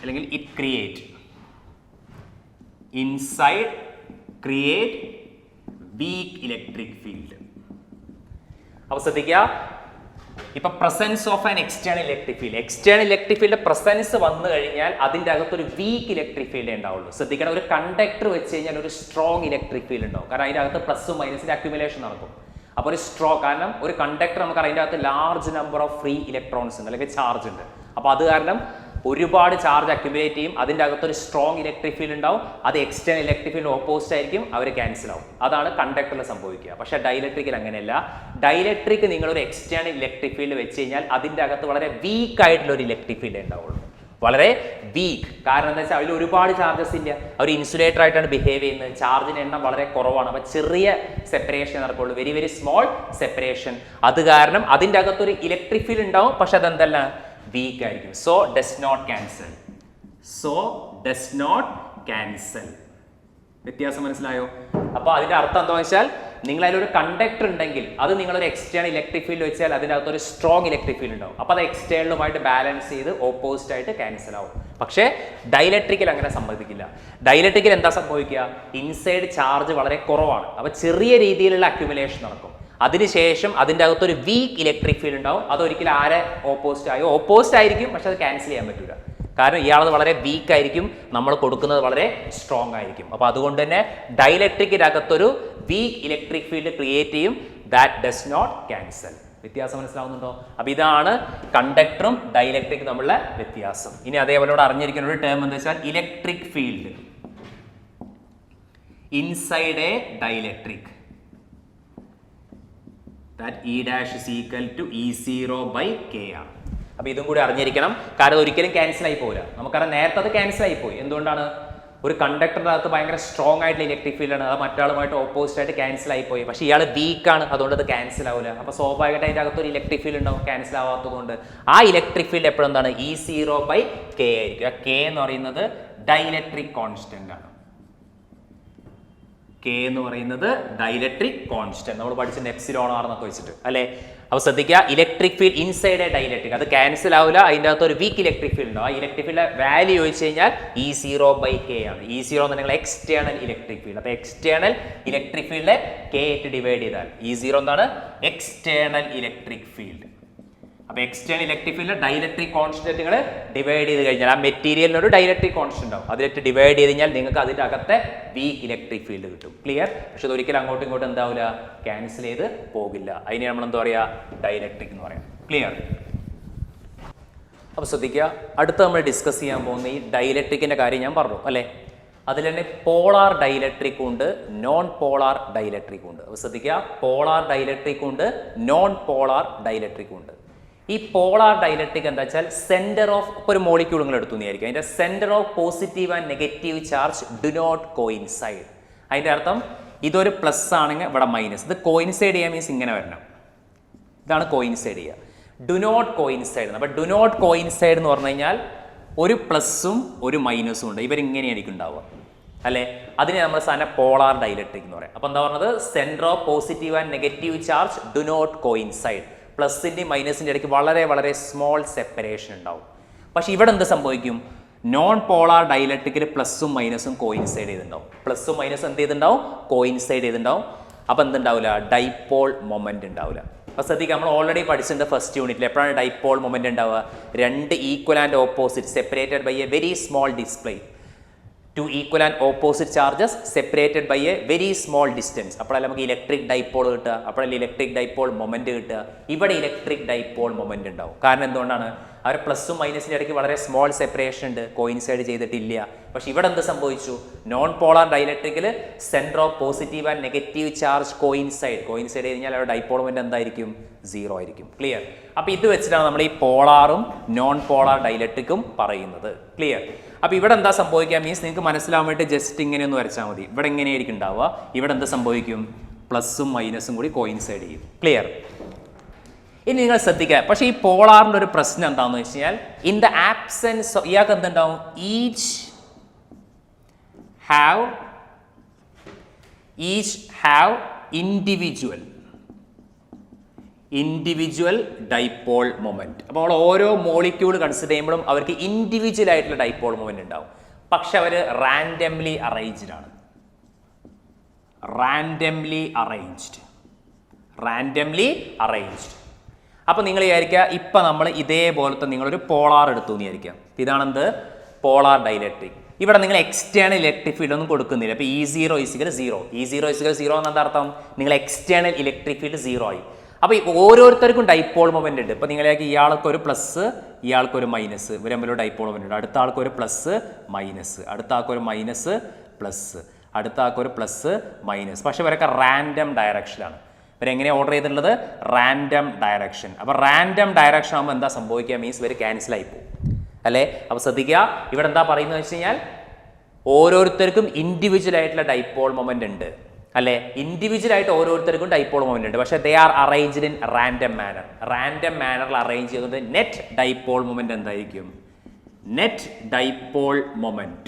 അല്ലെങ്കിൽ it create inside create weak electric field. അപ്പോൾ ശ്രദ്ധിക്കുക, ഇപ്പൊ presence of an external electric field, external electric field presence വന്നു കഴിഞ്ഞാൽ അതിൻ്റെ അകത്തൊരു വീക്ക് ഇലക്ട്രിക് ഫീൽഡ് ഉണ്ടാവുള്ളൂ. ശ്രദ്ധിക്കണം, ഒരു കണ്ടക്ടർ വെച്ച് കഴിഞ്ഞാൽ ഒരു സ്ട്രോങ് ഇലക്ട്രിക് ഫീൽഡ് ഉണ്ടാവും. കാരണം അതിൻ്റെ അകത്ത് പ്ലസും മൈനസിന്റെ അക്യുമുലേഷൻ നടക്കും. അപ്പോൾ ഒരു സ്ട്രോങ്, കാരണം ഒരു കണ്ടക്ടർ നമുക്ക് അതിൻ്റെ അകത്ത് large number of free electrons ഉണ്ട് അല്ലെങ്കിൽ ചാർജ് ഉണ്ട്. അപ്പോൾ അത് കാരണം ഒരുപാട് ചാർജ് അക്യുമുലേറ്റ് ചെയ്യും. അതിൻ്റെ അകത്തൊരു സ്ട്രോങ് ഇലക്ട്രിക് ഫീൽഡ് ഉണ്ടാവും. അത് എക്സ്റ്റേണൽ ഇലക്ട്രിക് ഫീൽഡ് ഓപ്പോസിറ്റ് ആയിരിക്കും, അവർ ക്യാൻസൽ ആവും. അതാണ് കണ്ടക്ടറിൽ സംഭവിക്കുക. പക്ഷേ ഡൈലക്ട്രിക്കിൽ അങ്ങനെയല്ല. ഡൈലക്ട്രിക് നിങ്ങളൊരു എക്സ്റ്റേണൽ ഇലക്ട്രിക് ഫീൽഡ് വെച്ച് കഴിഞ്ഞാൽ അതിൻ്റെ അകത്ത് വളരെ വീക്ക് ആയിട്ടുള്ള ഒരു ഇലക്ട്രിക് ഫീൽഡ് ഉണ്ടാവുള്ളൂ. വളരെ വീക്ക്. കാരണം എന്താ വെച്ചാൽ അതിൽ ഒരുപാട് ചാർജസ് ഇല്ല. അവർ ഇൻസുലേറ്റർ ആയിട്ടാണ് ബിഹേവ് ചെയ്യുന്നത്. ചാർജിൻ്റെ എണ്ണം വളരെ കുറവാണ്. അപ്പോൾ ചെറിയ സെപ്പറേഷൻ നടക്കുള്ളൂ, വെരി വെരി സ്മോൾ സെപ്പറേഷൻ. അത് കാരണം അതിൻ്റെ അകത്തൊരു ഇലക്ട്രിക് ഫീൽഡ് ഉണ്ടാവും, പക്ഷെ അതെന്തല്ല, വീക്ക് ആയിരിക്കും. So does not cancel. So does not cancel. വ്യത്യാസം മനസ്സിലായോ? അപ്പോൾ അതിൻ്റെ അർത്ഥം എന്താണെന്ന് വെച്ചാൽ നിങ്ങൾ അതിലൊരു കണ്ടക്ടർ ഉണ്ടെങ്കിൽ അത് നിങ്ങളൊരു എക്സ്റ്റേണൽ ഇലക്ട്രിക് ഫീൽഡ് വെച്ചാൽ അതിൻ്റെ അകത്തൊരു സ്ട്രോങ് ഇലക്ട്രിക് ഫീൽഡ് ഉണ്ടാവും. അപ്പോൾ അത് എക്സ്റ്റേണലുമായിട്ട് ബാലൻസ് ചെയ്ത് ഓപ്പോസിറ്റ് ആയിട്ട് ക്യാൻസൽ ആവും. പക്ഷേ ഡൈലക്ട്രിക്കിൽ അങ്ങനെ സംഭവിക്കില്ല. ഡൈലക്ട്രിക്കിൽ എന്താ സംഭവിക്കുക? ഇൻസൈഡ് ചാർജ് വളരെ കുറവാണ്. അപ്പോൾ ചെറിയ രീതിയിലുള്ള അക്യുമുലേഷൻ നടക്കും. അതിനുശേഷം അതിൻ്റെ അകത്തൊരു വീക്ക് ഇലക്ട്രിക് ഫീൽഡ് ഉണ്ടാവും. അതൊരിക്കലും ആരെ ഓപ്പോസിറ്റ് ആയോ? ഓപ്പോസിറ്റ് ആയിരിക്കും, പക്ഷെ അത് ക്യാൻസൽ ചെയ്യാൻ പറ്റില്ല. കാരണം ഇയാളത് വളരെ വീക്ക് ആയിരിക്കും, നമ്മൾ കൊടുക്കുന്നത് വളരെ സ്ട്രോങ് ആയിരിക്കും. അപ്പോൾ അതുകൊണ്ട് തന്നെ ഡൈലക്ട്രിക്കിനകത്തൊരു വീക്ക് ഇലക്ട്രിക് ഫീൽഡ് ക്രിയേറ്റ് ചെയ്യും. That does not cancel. വ്യത്യാസം മനസ്സിലാവുന്നുണ്ടോ? അപ്പോൾ ഇതാണ് കണ്ടക്ടറും ഡൈലക്ട്രിക്കും തമ്മിലുള്ള വ്യത്യാസം. ഇനി അതേപോലെ ഇവിടെ അറിഞ്ഞിരിക്കുന്ന ഒരു ടേം എന്താ വെച്ചാൽ electric field inside A dielectric. That E dash is equal to E0 by K ആണ്. അപ്പോൾ ഇതും കൂടി അറിഞ്ഞിരിക്കണം. കാരണം ഒരിക്കലും ക്യാൻസൽ ആയി പോകില്ല. നമുക്കറിയാം നേരത്തെ അത് ക്യാൻസൽ ആയി പോയി. എന്തുകൊണ്ടാണ്? ഒരു കണ്ടക്ടറിൻ്റെ അകത്ത് ഭയങ്കര സ്ട്രോങ് ആയിട്ടുള്ള ഇലക്ട്രിക് ഫീൽഡാണ്, അത് മറ്റാളുമായിട്ട് ഓപ്പോസിറ്റ് ആയിട്ട് ക്യാൻസൽ ആയി പോയി. പക്ഷേ ഇയാൾ വീക്കാണ്, അതുകൊണ്ട് അത് ക്യാൻസൽ ആവില്ല. അപ്പോൾ സ്വാഭാവികമായിട്ട് അതിൻ്റെ അകത്തൊരു ഇലക്ട്രിക് ഫീൽഡ് ഉണ്ടാവും, ക്യാൻസൽ ആവാത്തതുകൊണ്ട്. ആ ഇലക്ട്രിക് ഫീൽഡ് എപ്പോഴും എന്താണ്? E0 by K ആയിരിക്കും. ആ K എന്ന് പറയുന്നത് ഡൈലക്ട്രിക് കോൺസ്റ്റന്റ് ആണ്. K എന്ന് പറയുന്നത് ഡൈലക്ട്രിക് കോൺസ്റ്റന്റ്. നമ്മൾ പഠിച്ചിട്ടുണ്ട് എപ്സിലോൺ ആർ എന്നൊക്കെ വെച്ചിട്ട് അല്ലേ? അപ്പോൾ ശ്രദ്ധിക്കുക, electric field inside A dielectric, അത് ക്യാൻസൽ ആവില്ല. അതിൻ്റെ അകത്ത് ഒരു വീക്ക് ഇലക്ട്രിക് ഫീൽഡ് ഉണ്ടാവും. ആ ഇലക്ട്രിക് ഫീൽഡ് വാല്യൂ ചോദിച്ചു കഴിഞ്ഞാൽ E0 by K ആണ്. E0 എന്ന് നിങ്ങൾ എക്സ്റ്റേണൽ ഇലക്ട്രിക് ഫീൽഡ്. അപ്പോൾ എക്സ്റ്റേണൽ ഇലക്ട്രിക് ഫീൽഡ് K ആയിട്ട് ഡിവൈഡ് ചെയ്താൽ E0 എന്താണ്? External electric field. അപ്പോൾ എക്സ്റ്റേണൽ ഇലക്ട്രിക് ഫീൽഡ് ഡൈലക്ട്രിക് കോൺസ്റ്റന്റുകൾ ഡിവൈഡ് ചെയ്ത് കഴിഞ്ഞാൽ ആ മെറ്റീരിയലിനൊരു ഡൈലക്ട്രിക് കോൺസ്റ്റന്റ് ഉണ്ടാവും. അതിലിട്ട് ഡിവൈഡ് ചെയ്ത് കഴിഞ്ഞാൽ നിങ്ങൾക്ക് അതിൻ്റെ അകത്തെ വീക്ക് ഇലക്ട്രിക് ഫീൽഡ് കിട്ടും. ക്ലിയർ? പക്ഷെ അത് ഒരിക്കലും അങ്ങോട്ടും ഇങ്ങോട്ടും എന്താവില്ല, ക്യാൻസൽ ചെയ്ത് പോകില്ല. അതിനെ നമ്മൾ എന്താ പറയുക? ഡൈലക്ട്രിക് എന്ന് പറയാം. ക്ലിയർ? അപ്പോൾ ശ്രദ്ധിക്കുക, അടുത്ത് നമ്മൾ ഡിസ്കസ് ചെയ്യാൻ പോകുന്ന ഈ ഡൈലക്ട്രിക്കിൻ്റെ കാര്യം ഞാൻ പറഞ്ഞു അല്ലേ? അതിൽ തന്നെ പോളാർ ഡൈലക്ട്രിക് ഉണ്ട്, നോൺ പോളാർ ഡൈലക്ട്രിക് ഉണ്ട്. അപ്പോൾ ശ്രദ്ധിക്കുക, പോളാർ ഡൈലക്ട്രിക് ഉണ്ട്, നോൺ പോളാർ ഡൈലക്ട്രിക് ഉണ്ട്. ഈ പോളാർ ഡൈലക്ട്രിക് എന്താ വെച്ചാൽ സെന്റർ ഓഫ്, ഇപ്പോൾ ഒരു മോളിക്യൂൾ നിങ്ങൾ എടുത്തു എന്നായിരിക്കും, അതിൻ്റെ centre of positive and negative charge do not coincide. അതിൻ്റെ അർത്ഥം ഇതൊരു പ്ലസ് ആണെങ്കിൽ ഇവിടെ മൈനസ്. ഇത് കോയിൻസൈഡ് ചെയ്യുക മീൻസ് ഇങ്ങനെ വരണം. ഇതാണ് കോയിൻസൈഡ് ചെയ്യുക. Do not coincide. അപ്പോൾ ഡു നോട്ട് കോയിൻസൈഡ് എന്ന് പറഞ്ഞു കഴിഞ്ഞാൽ ഒരു പ്ലസും ഒരു മൈനസും ഉണ്ട്, ഇവരിങ്ങനെയായിരിക്കും ഉണ്ടാവുക അല്ലേ? അതിനെ നമ്മൾ സാധനം പോളാർ ഡൈലക്ട്രിക് എന്ന് പറയാം. അപ്പോൾ എന്താ പറഞ്ഞത്? Centre of positive and negative charge do not coincide. പ്ലസിൻ്റെയും മൈനസിൻ്റെ ഇടയ്ക്ക് വളരെ വളരെ സ്മോൾ സെപ്പറേഷൻ ഉണ്ടാവും. പക്ഷേ ഇവിടെ എന്ത് സംഭവിക്കും? നോൺ പോളാർ ഡൈലക്ട്രിക്കിൽ പ്ലസും മൈനസും കോയിൻസൈഡ് ചെയ്തിട്ടുണ്ടാവും. പ്ലസും മൈനസും എന്ത് ചെയ്തിട്ടുണ്ടാവും? കോയിൻസൈഡ് ചെയ്തിട്ടുണ്ടാവും. അപ്പോൾ എന്തുണ്ടാവില്ല? ഡൈപോൾ മൊമെന്റ് ഉണ്ടാവില്ല. അപ്പോൾ ശ്രദ്ധിക്കുക, നമ്മൾ ഓൾറെഡി പഠിച്ചിട്ടുണ്ട് ഫസ്റ്റ് യൂണിറ്റിൽ. എപ്പോഴാണ് ഡൈപോൾ മൊമെന്റ് ഉണ്ടാവുക? രണ്ട് equal and opposite separated by a very small display. Two equal and opposite charges separated by a very small distance. അപ്പോഴല്ലേ നമുക്ക് ഇലക്ട്രിക് ഡൈപോൾ കിട്ടുക, അപ്പോഴല്ലേ ഇലക്ട്രിക് ഡൈപോൾ മൊമെന്റ് കിട്ടുക. ഇവിടെ ഇലക്ട്രിക് ഡൈപോൾ മൊമെന്റ് ഉണ്ടാവും. കാരണം എന്തുകൊണ്ടാണ്? അവർ പ്ലസും മൈനസിൻ്റെ ഇടയ്ക്ക് വളരെ സ്മോൾ സെപ്പറേഷൻ ഉണ്ട്, കോയിൻസൈഡ് ചെയ്തിട്ടില്ല. പക്ഷെ ഇവിടെ എന്ത് സംഭവിച്ചു? നോൺ പോളാർ ഡൈലക്ട്രിക്കിൽ centre of positive and negative charge coincide കഴിഞ്ഞാൽ അവരുടെ ഡൈപോൾ മൊമെന്റ് എന്തായിരിക്കും? 0 ആയിരിക്കും. ക്ലിയർ? അപ്പോൾ ഇത് വെച്ചിട്ടാണ് നമ്മൾ ഈ പോളാറും നോൺ പോളാർ ഡൈലക്ട്രിക്കും പറയുന്നത്. ക്ലിയർ? അപ്പോൾ ഇവിടെ എന്താ സംഭവിക്കുക? മീൻസ് നിങ്ങൾക്ക് മനസ്സിലാവാൻ വേണ്ടി ജസ്റ്റ് ഇങ്ങനെ ഒന്ന് വരച്ചാൽ മതി. ഇവിടെ എങ്ങനെയായിരിക്കും ഉണ്ടാവുക? ഇവിടെ എന്ത് സംഭവിക്കും? പ്ലസും മൈനസും കൂടി കോയിൻസൈഡ് ചെയ്യും. ക്ലിയർ? ഇനി നിങ്ങൾ ശ്രദ്ധിക്കുക. പക്ഷേ ഈ പോളാറിൻ്റെ ഒരു പ്രശ്നം എന്താണെന്ന് വെച്ച് കഴിഞ്ഞാൽ ഇൻ ദ ആബ്സെൻസ് ഇയാൾക്ക് എന്തുണ്ടാവും? Each have individual dipole moment. അപ്പോൾ ഓരോ മോളിക്യൂൾ കൺസിഡർ ചെയ്യുമ്പോഴും അവർക്ക് ഇൻഡിവിജ്വൽ ആയിട്ടുള്ള ഡൈപോൾ മൊമെന്റ് ഉണ്ടാവും. പക്ഷെ അവർ റാൻഡംലി അറേഞ്ച്ഡ് ആണ്. Randomly arranged. അപ്പോൾ നിങ്ങൾ വിചാരിക്കുക, ഇപ്പം നമ്മൾ ഇതേപോലത്തെ നിങ്ങളൊരു പോളാർ എടുത്തു എന്ന് വിചാരിക്കുക. ഇതാണെന്ത്? Polar dielectric. ഇവിടെ നിങ്ങൾ എക്സ്റ്റേണൽ ഇലക്ട്രിക് ഫീൽഡ് ഒന്നും കൊടുക്കുന്നില്ല. അപ്പോൾ E0 = 0. E0 = 0 എന്നെന്താ അർത്ഥം? നിങ്ങൾ എക്സ്റ്റേണൽ ഇലക്ട്രിക് ഫീൽഡ് 0 ആയി. അപ്പോൾ ഓരോരുത്തർക്കും ഡൈപോൾ മൊമെന്റ് ഉണ്ട്. ഇപ്പോൾ നിങ്ങളേക്ക് ഇയാൾക്കൊരു പ്ലസ്, ഇയാൾക്കൊരു മൈനസ്, ഇവർ തമ്മിൽ ഡൈപോൾ മൊമെന്റ് ഉണ്ട്. അടുത്ത ആൾക്കൊരു പ്ലസ് മൈനസ്, അടുത്ത ആൾക്കൊരു മൈനസ് പ്ലസ്, അടുത്ത ആൾക്കൊരു പ്ലസ് മൈനസ്. പക്ഷെ ഇവരൊക്കെ റാൻഡം ഡയറക്ഷനിലാണ്. ഇവരെങ്ങനെയാണ് ഓർഡർ ചെയ്തിട്ടുള്ളത്? Random direction. അപ്പോൾ റാൻഡം ഡയറക്ഷൻ ആകുമ്പോൾ എന്താ സംഭവിക്കുക? മീൻസ് ഇവർ ക്യാൻസൽ ആയി പോകും അല്ലേ? അപ്പോൾ ശ്രദ്ധിക്കുക, ഇവിടെ എന്താ പറയുന്നത് വെച്ച് കഴിഞ്ഞാൽ ഓരോരുത്തർക്കും ഇൻഡിവിജ്വൽ ആയിട്ടുള്ള ഡൈപോൾ മൊമെന്റ് ഉണ്ട് അല്ലേ? ഇൻഡിവിജ്വൽ ആയിട്ട് ഓരോരുത്തർക്കും ഡൈപോൾ മൊമെന്റ് ഉണ്ട്. പക്ഷേ they are arranged in random manner. Random മാനറിൽ അറേഞ്ച് ചെയ്തുകൊണ്ട് നെറ്റ് ഡൈപോൾ മൊമെന്റ് എന്തായിരിക്കും? Net dipole moment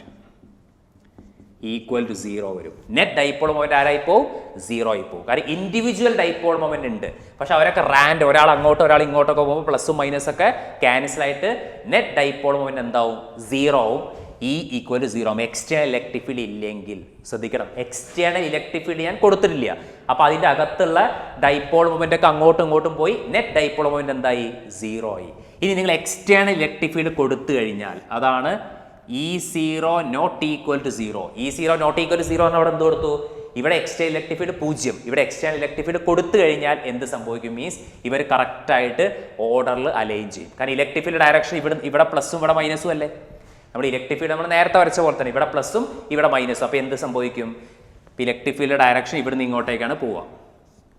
equal to 0 വരും. നെറ്റ് ഡൈപോൾ മൊമെന്റ് ആരായി പോവും? 0 ആയി പോകും. കാരണം ഇൻഡിവിജ്വൽ ഡൈപോൾ മൊമെന്റ് ഉണ്ട്. പക്ഷെ അവരൊക്കെ റാൻഡം, ഒരാൾ അങ്ങോട്ടോ ഒരാൾ ഇങ്ങോട്ടൊക്കെ പോകുമ്പോൾ പ്ലസും മൈനസൊക്കെ ക്യാൻസൽ ആയിട്ട് നെറ്റ് ഡൈപോൾ മൊമെന്റ് എന്താവും? 0 ആവും. E = 0. എക്സ്റ്റേണൽ ഇലക്ട്രിക് ഫീൽഡ് ഇല്ലെങ്കിൽ ശ്രദ്ധിക്കണം, എക്സ്റ്റേണൽ ഇലക്ട്രിക് ഫീൽഡ് ഞാൻ കൊടുത്തിട്ടില്ല. അപ്പോൾ അതിൻ്റെ അകത്തുള്ള ഡൈപോൾ മൊമെന്റ് ഒക്കെ അങ്ങോട്ടും ഇങ്ങോട്ടും പോയി നെറ്റ് ഡൈപോൾ മൊമെന്റ് എന്തായി? 0 ആയി. ഇനി നിങ്ങൾ എക്സ്റ്റേണൽ ഇലക്ട്രിക് ഫീൽഡ് കൊടുത്തു കഴിഞ്ഞാൽ അതാണ് E0 ≠ 0. E0 ≠ 0 എന്ന് അവിടെ എന്ത് കൊടുത്തു? ഇവിടെ എക്സ്റ്റേണൽ ഇലക്ട്രിക് ഫീൽഡ് 0, ഇവിടെ എക്സ്റ്റേണൽ ഇലക്ട്രിക് ഫീൽഡ് കൊടുത്തു കഴിഞ്ഞാൽ എന്ത് സംഭവിക്കും? മീൻസ് ഇവർ കറക്റ്റായിട്ട് ഓർഡറിൽ അലൈൻ ചെയ്യും. കാരണം ഇലക്ട്രിക് ഫീൽഡ് ഡയറക്ഷൻ ഇവിടെ പ്ലസും ഇവിടെ മൈനസും അല്ലേ? നമ്മുടെ ഇലക്ട്രിക് ഫീൽഡ് നമ്മൾ നേരത്തെ വരച്ച പോലെ തന്നെ ഇവിടെ പ്ലസും ഇവിടെ മൈനസും. അപ്പോൾ എന്ത് സംഭവിക്കും? ഇലക്ട്രിക് ഫീൽഡ് ഡയറക്ഷൻ ഇവിടുന്ന് ഇങ്ങോട്ടേക്കാണ് പോവുക.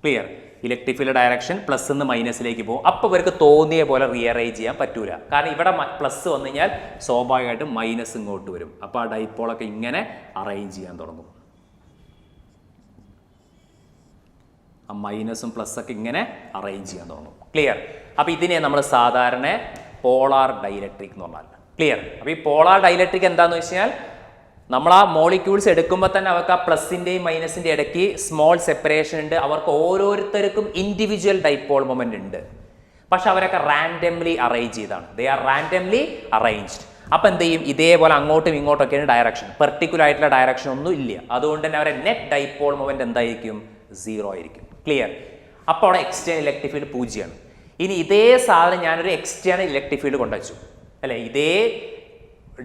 Clear? Electric field direction plus നിന്ന് മൈനസിലേക്ക് പോകും. അപ്പോൾ ഇവർക്ക് തോന്നിയ പോലെ റീഅറേഞ്ച് ചെയ്യാൻ പറ്റൂല. കാരണം ഇവിടെ പ്ലസ് വന്നു കഴിഞ്ഞാൽ സ്വാഭാവികമായിട്ടും മൈനസ് ഇങ്ങോട്ട് വരും. അപ്പോൾ ആ ഡൈപോളൊക്കെ ഇങ്ങനെ അറേഞ്ച് ചെയ്യാൻ തുടങ്ങും. ആ മൈനസും പ്ലസ്സൊക്കെ ഇങ്ങനെ അറേഞ്ച് ചെയ്യാൻ തുടങ്ങും. ക്ലിയർ? അപ്പോൾ ഇതിനെ നമ്മൾ സാധാരണ പോളാർ ഡൈലക്ട്രിക് എന്ന് പറഞ്ഞാൽ. ക്ലിയർ? അപ്പോൾ ഈ പോളാർ ഡൈലക്ട്രിക് എന്താണെന്ന് വെച്ച് കഴിഞ്ഞാൽ നമ്മൾ ആ മോളിക്യൂൾസ് എടുക്കുമ്പോൾ തന്നെ അവർക്ക് ആ പ്ലസിൻ്റെയും മൈനസിൻ്റെ ഇടയ്ക്ക് സ്മോൾ സെപ്പറേഷൻ ഉണ്ട്. അവർക്ക് ഓരോരുത്തർക്കും ഇൻഡിവിജ്വൽ ഡൈപോൾ മൊമെന്റ് ഉണ്ട്. പക്ഷെ അവരൊക്കെ റാൻഡംലി അറേഞ്ച് ചെയ്താണ്. They are randomly arranged. അപ്പോൾ എന്ത് ചെയ്യും? ഇതേപോലെ അങ്ങോട്ടും ഇങ്ങോട്ടൊക്കെയാണ് ഡയറക്ഷൻ. പെർട്ടിക്കുലർ ആയിട്ടുള്ള ഡയറക്ഷൻ ഒന്നും ഇല്ല. അതുകൊണ്ട് തന്നെ അവരെ നെറ്റ് ഡൈപോൾ മൊമെന്റ് എന്തായിരിക്കും? 0 ആയിരിക്കും. ക്ലിയർ? അപ്പോൾ അവിടെ എക്സ്റ്റേണൽ ഇലക്ട്രിക് ഫീൽഡ് 0ആണ്. ഇനി ഇതേ സാധനം ഞാനൊരു എക്സ്റ്റേണൽ ഇലക്ട്രിക് ഫീൽഡ് കൊണ്ടുവച്ചു അല്ലേ? ഇതേ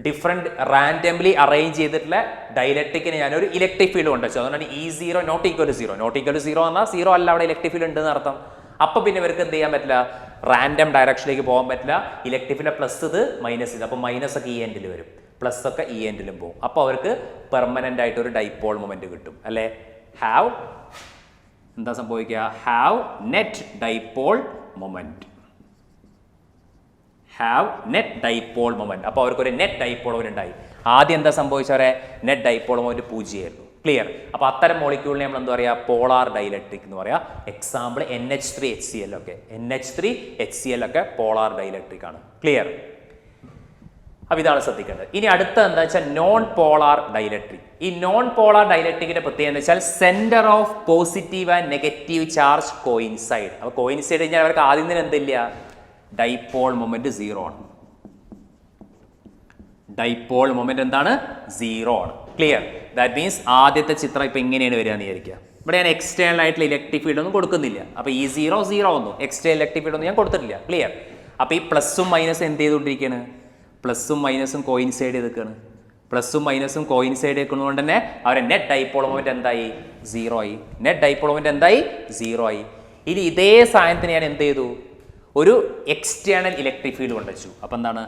ഡിഫറെൻറ്റ് റാൻഡംലി അറേഞ്ച് ചെയ്തിട്ടുള്ള ഡൈലക്ട്രിക്കിന് ഞാനൊരു ഇലക്ട്രിക് ഫീൽഡ് കൊണ്ടുവച്ചു. അതുകൊണ്ടാണ് E0 ≠ 0. ≠ 0 എന്നാൽ 0 അല്ല, അവിടെ ഇലക്ട്രിക് ഫീൽഡ് ഉണ്ടെന്ന് അർത്ഥം. അപ്പോൾ പിന്നെ ഇവർക്ക് എന്ത് ചെയ്യാൻ പറ്റില്ല? റാൻഡം ഡയറക്ഷനിലേക്ക് പോകാൻ പറ്റില്ല. ഇലക്ട്രിക് ഫീൽഡ് പ്ലസ് ഇത് മൈനസ് ഇത്. അപ്പോൾ മൈനസ് ഒക്കെ ഈ എൻഡിൽ വരും, പ്ലസ് ഒക്കെ ഈ എൻഡിലും പോകും. അപ്പോൾ അവർക്ക് പെർമനൻ്റ് ആയിട്ട് ഒരു ഡൈപോൾ മൊമെന്റ് കിട്ടും അല്ലേ? ഹാവ് എന്താ സംഭവിക്കുക? Have net dipole moment. Have net dipole moment. അപ്പോൾ അവർക്കൊരു നെറ്റ് ഡൈപോൾ മൊമെന്റ് ഉണ്ടായി. ആദ്യം എന്താ സംഭവിച്ചവരെ? നെറ്റ് ഡൈപോൾ മൊമെന്റ് 0 ആയിരുന്നു. ക്ലിയർ? അപ്പോൾ അത്തരം മോളിക്യൂളിനെ നമ്മൾ എന്താ പറയുക? പോളാർ ഡൈലക്ട്രിക് എന്ന് പറയാം. എക്സാമ്പിൾ NH3HCl ഒക്കെ. NH3HCl ഒക്കെ പോളാർ ഡൈലക്ട്രിക് ആണ്. ക്ലിയർ? അപ്പോൾ ഇതാണ് ശ്രദ്ധിക്കേണ്ടത്. ഇനി അടുത്ത എന്താ വെച്ചാൽ നോൺ പോളാർ ഡൈലക്ട്രിക്. ഈ നോൺ പോളാർ ഡൈലക്ട്രിക്കിന്റെ പ്രത്യേകത എന്ന് വെച്ചാൽ centre of positive and negative charge coincide. അപ്പോൾ കോയിൻസൈഡ് കഴിഞ്ഞാൽ അവർക്ക് ആദ്യം തന്നെ എന്തില്ല? ഡൈപോൾ മൊമെന്റ് 0 ആണ്. ഡൈപോൾ മൊമെന്റ് എന്താണ്? 0 ആണ്. ക്ലിയർ? ദാറ്റ് മീൻസ് ആദ്യത്തെ ചിത്രം ഇപ്പം ഇങ്ങനെയാണ് വരിക എന്ന് വിചാരിക്കുക. ഇവിടെ ഞാൻ എക്സ്റ്റേണൽ ആയിട്ടുള്ള ഇലക്ട്രിക് ഫീൽഡ് ഒന്നും കൊടുക്കുന്നില്ല. അപ്പോൾ E0 0 ഒന്നും എക്സ്റ്റേണൽ ഇലക്ട്രിക് ഫീൽഡ് ഒന്നും ഞാൻ കൊടുത്തിട്ടില്ല. ക്ലിയർ? അപ്പോൾ ഈ പ്ലസും മൈനസും എന്ത് ചെയ്തുകൊണ്ടിരിക്കുകയാണ്? പ്ലസും മൈനസും കോയിൻസൈഡ് ചെയ്തിരിക്കുകയാണ്. പ്ലസും മൈനസും കോയിൻസൈഡ് ആക്കുന്നതുകൊണ്ട് തന്നെ അവരെ നെറ്റ് ഡൈപോൾ മൊമെന്റ് എന്തായി? 0 ആയി. നെറ്റ് ഡൈപോൾ മൊമെന്റ് എന്തായി? 0 ആയി. ഇനി ഇതേ സാധനത്തിന് ഞാൻ എന്ത് ചെയ്തു? ഒരു എക്സ്റ്റേണൽ ഇലക്ട്രിക് ഫീൽഡ് കൊണ്ടുവച്ചു. അപ്പം എന്താണ്?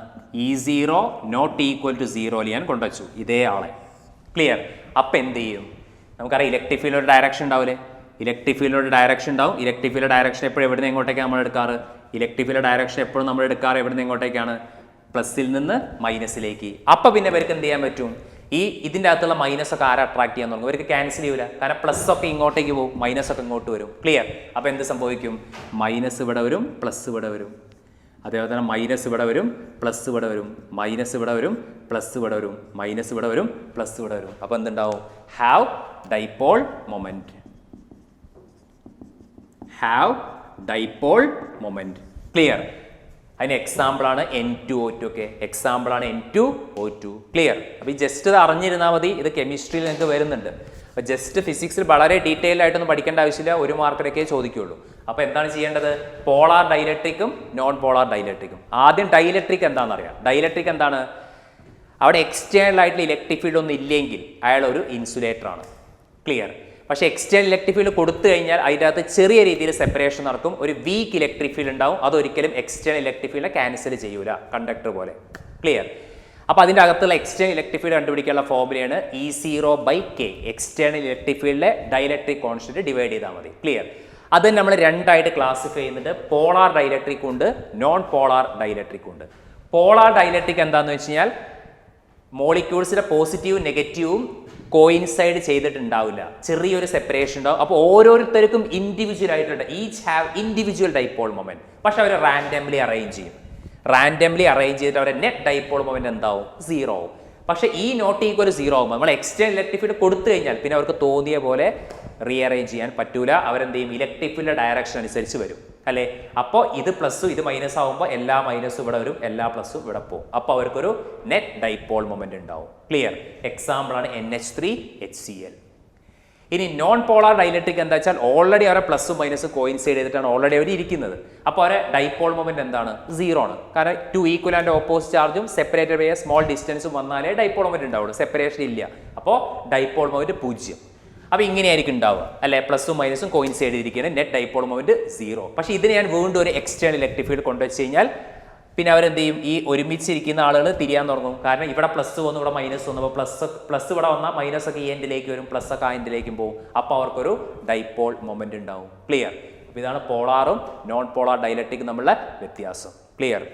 E0 നോട്ട് ഈക്വൽ ടു 0 ഞാൻ കൊണ്ടുവച്ചു ഇതേ ആളെ. ക്ലിയർ? അപ്പം എന്ത് ചെയ്യും? നമുക്കറിയാം ഇലക്ട്രിക് ഫീൽഡിൻ്റെ ഡയറക്ഷൻ ഉണ്ടാവില്ലേ? ഇലക്ട്രിക് ഫീൽഡിൻ്റെ ഡയറക്ഷൻ ഉണ്ടാവും. ഇലക്ട്രിക് ഫീൽഡ് ഡയറക്ഷൻ എപ്പോഴും എവിടെ നിന്ന് എങ്ങോട്ടേക്കാണ് നമ്മൾ എടുക്കാറ്? ഇലക്ട്രിക് ഫീൽഡ് ഡയറക്ഷൻ എപ്പോഴും നമ്മൾ എടുക്കാറ് എവിടെ നിന്ന് എങ്ങോട്ടേക്കാണ്? പ്ലസിൽ നിന്ന് മൈനസിലേക്ക്. അപ്പം പിന്നെ ഇവർക്ക് എന്ത് ചെയ്യാൻ പറ്റും? ഇതിൻ്റെ അകത്തുള്ള മൈനസ് ഒക്കെ ആരെ അട്രാക്ട് ചെയ്യാൻ തുടങ്ങും? ഇവർക്ക് ക്യാൻസൽ ചെയ്യൂല. കാരണം പ്ലസ് ഒക്കെ ഇങ്ങോട്ടേക്ക് പോകും, മൈനസ് ഒക്കെ ഇങ്ങോട്ട് വരും. ക്ലിയർ? അപ്പോൾ എന്ത് സംഭവിക്കും? മൈനസ് ഇവിടെ വരും, പ്ലസ് ഇവിടെ വരും. അതേപോലെ തന്നെ മൈനസ് ഇവിടെ വരും, പ്ലസ് ഇവിടെ വരും, മൈനസ് ഇവിടെ വരും, പ്ലസ് ഇവിടെ വരും, മൈനസ് ഇവിടെ വരും, പ്ലസ് ഇവിടെ വരും. അപ്പോൾ എന്തുണ്ടാവും? Have dipole moment. Have dipole moment. Clear? അതിന് എക്സാമ്പിളാണ് N2O2 ഒക്കെ. എക്സാമ്പിളാണ് N2O2. ക്ലിയർ? അപ്പോൾ ഈ ജസ്റ്റ് ഇത് അറിഞ്ഞിരുന്നാൽ മതി. ഇത് കെമിസ്ട്രിയിൽ നിങ്ങൾക്ക് വരുന്നുണ്ട്. അപ്പോൾ ജസ്റ്റ് ഫിസിക്സിൽ വളരെ ഡീറ്റെയിൽ ആയിട്ടൊന്നും പഠിക്കേണ്ട ആവശ്യമില്ല. 1 മാർക്കിലൊക്കെ ചോദിക്കുകയുള്ളൂ. അപ്പോൾ എന്താണ് ചെയ്യേണ്ടത്? പോളാർ ഡൈലക്ട്രിക്കും നോൺ പോളാർ ഡൈലക്ട്രിക്കും. ആദ്യം ഡൈലക്ട്രിക് എന്താണെന്ന് അറിയാം. ഡൈലക്ട്രിക് എന്താണ്? അവിടെ എക്സ്റ്റേണൽ ആയിട്ടുള്ള ഇലക്ട്രിക് ഫീൽഡ് ഒന്നും ഇല്ലെങ്കിൽ അയാൾ ഒരു ഇൻസുലേറ്ററാണ്. ക്ലിയർ? പക്ഷേ എക്സ്റ്റേണൽ ഇലക്ട്രിക് ഫീൽഡ് കൊടുത്തു കഴിഞ്ഞാൽ അതിൻ്റെ അകത്ത് ചെറിയ രീതിയിൽ സെപ്പറേഷൻ നടക്കും. ഒരു വീക്ക് ഇലക്ട്രിക് ഫീൽഡ് ഉണ്ടാവും. അതൊരിക്കലും എക്സ്റ്റേണൽ ഇലക്ട്രിക് ഫീൽഡിനെ ക്യാൻസൽ ചെയ്യൂല, കണ്ടക്ടർ പോലെ. ക്ലിയർ? അപ്പോൾ അതിൻ്റെ അകത്തുള്ള എക്സ്റ്റേണൽ ഇലക്ട്രിക് ഫീൽഡ് കണ്ടുപിടിക്കാനുള്ള ഫോർമുലയാണ് E0/K. എക്സ്റ്റേണൽ ഇലക്ട്രിക് ഫീൽഡിലെ ഡൈലക്ട്രിക് കോൺസ്റ്റന്റ് ഡിവൈഡ് ചെയ്താൽ മതി. ക്ലിയർ? അത് നമ്മൾ രണ്ടായിട്ട് ക്ലാസിഫൈ ചെയ്യുന്നുണ്ട്. പോളാർ ഡൈലക്ട്രിക് ഉണ്ട്, നോൺ പോളാർ ഡൈലക്ട്രിക് ഉണ്ട്. പോളാർ ഡൈലക്ട്രിക് എന്താണെന്ന് വെച്ച് കഴിഞ്ഞാൽ മോളിക്യൂൾസിലെ പോസിറ്റീവും നെഗറ്റീവും കോയിൻസൈഡ് ചെയ്തിട്ടുണ്ടാവില്ല. ചെറിയൊരു സെപ്പറേഷൻ ഉണ്ടാവും. അപ്പോൾ ഓരോരുത്തർക്കും ഇൻഡിവിജ്വൽ ആയിട്ടുണ്ട്. Each have individual dipole moment. പക്ഷെ അവർ റാൻഡംലി അറേഞ്ച് ചെയ്യും. റാൻഡംലി അറേഞ്ച് ചെയ്തിട്ട് അവരുടെ നെറ്റ് ഡൈപോൾ മൊമെന്റ് എന്താവും? 0 ആവും. പക്ഷേ ഈ നോട്ട് ഈക്വൽ 0 ആകുമ്പോൾ നമ്മൾ എക്സ്റ്റേണൽ ഇലക്ട്രിക് ഫീൽഡ് കൊടുത്തു കഴിഞ്ഞാൽ പിന്നെ അവർക്ക് തോന്നിയ പോലെ റീഅറേഞ്ച് ചെയ്യാൻ പറ്റൂല. അവരെന്ത് ചെയ്യും? ഇലക്ട്രിക് ഫീൽഡ് ഡയറക്ഷൻ അനുസരിച്ച് വരും അല്ലേ? അപ്പോൾ ഇത് പ്ലസ്സും ഇത് മൈനസ് ആകുമ്പോൾ എല്ലാ മൈനസും ഇവിടെ വരും, എല്ലാ പ്ലസ്സും ഇവിടെ പോകും. അപ്പോൾ അവർക്കൊരു നെറ്റ് ഡൈപോൾ മൊമെന്റ് ഉണ്ടാവും. ക്ലിയർ? എക്സാമ്പിളാണ് NH3HCl. ഇനി നോൺ പോളാർ ഡൈലക്ട്രിക് എന്താ വെച്ചാൽ ഓൾറെഡി അവരെ പ്ലസും മൈനസും കോയിൻസൈഡ് ചെയ്തിട്ടാണ് ഓൾറെഡി അവർ ഇരിക്കുന്നത്. അപ്പോൾ അവരെ ഡൈപോൾ മൊമെന്റ് എന്താണ്? 0 ആണ്. കാരണം 2 ഈക്വൽ ആൻഡ് ഓപ്പോസിറ്റ് ചാർജും സെപ്പറേറ്റഡ് ബൈ എ സ്മോൾ ഡിസ്റ്റൻസും വന്നാലേ ഡൈപോൾ മൊമെന്റ് ഉണ്ടാവുള്ളൂ. സെപ്പറേഷൻ ഇല്ല. അപ്പോൾ ഡൈപോൾ മൊമെന്റ് 0. അപ്പോൾ ഇങ്ങനെയായിരിക്കും ഉണ്ടാവുക അല്ലേ? പ്ലസും മൈനസും കോയിൻസൈഡ് ചെയ്തിരിക്കുന്നത്. Net dipole moment 0. പക്ഷേ ഇതിന് ഞാൻ വീണ്ടും ഒരു എക്സ്റ്റേണൽ ഇലക്ട്രിക് ഫീൽഡ് കൊണ്ടുവച്ച് കഴിഞ്ഞാൽ പിന്നെ അവരെന്ത് ചെയ്യും? ഈ ഒരുമിച്ചിരിക്കുന്ന ആളുകൾ തിരിയാൻ തുടങ്ങും. കാരണം ഇവിടെ പ്ലസ് വന്നു, ഇവിടെ മൈനസ് വന്നു. അപ്പോൾ പ്ലസ് ഇവിടെ വന്നാൽ മൈനസ് ഒക്കെ ഈ എൻഡിലേക്ക് വരും, പ്ലസ് ഒക്കെ ആ എൻഡിലേക്കും പോകും. അപ്പോൾ അവർക്കൊരു ഡൈപോൾ മൊമെന്റ് ഉണ്ടാവും. ക്ലിയർ? അപ്പോൾ ഇതാണ് പോളാറും നോൺ പോളാർ ഡൈലക്ട്രിക്കും തമ്മിലുള്ള വ്യത്യാസം. ക്ലിയർ?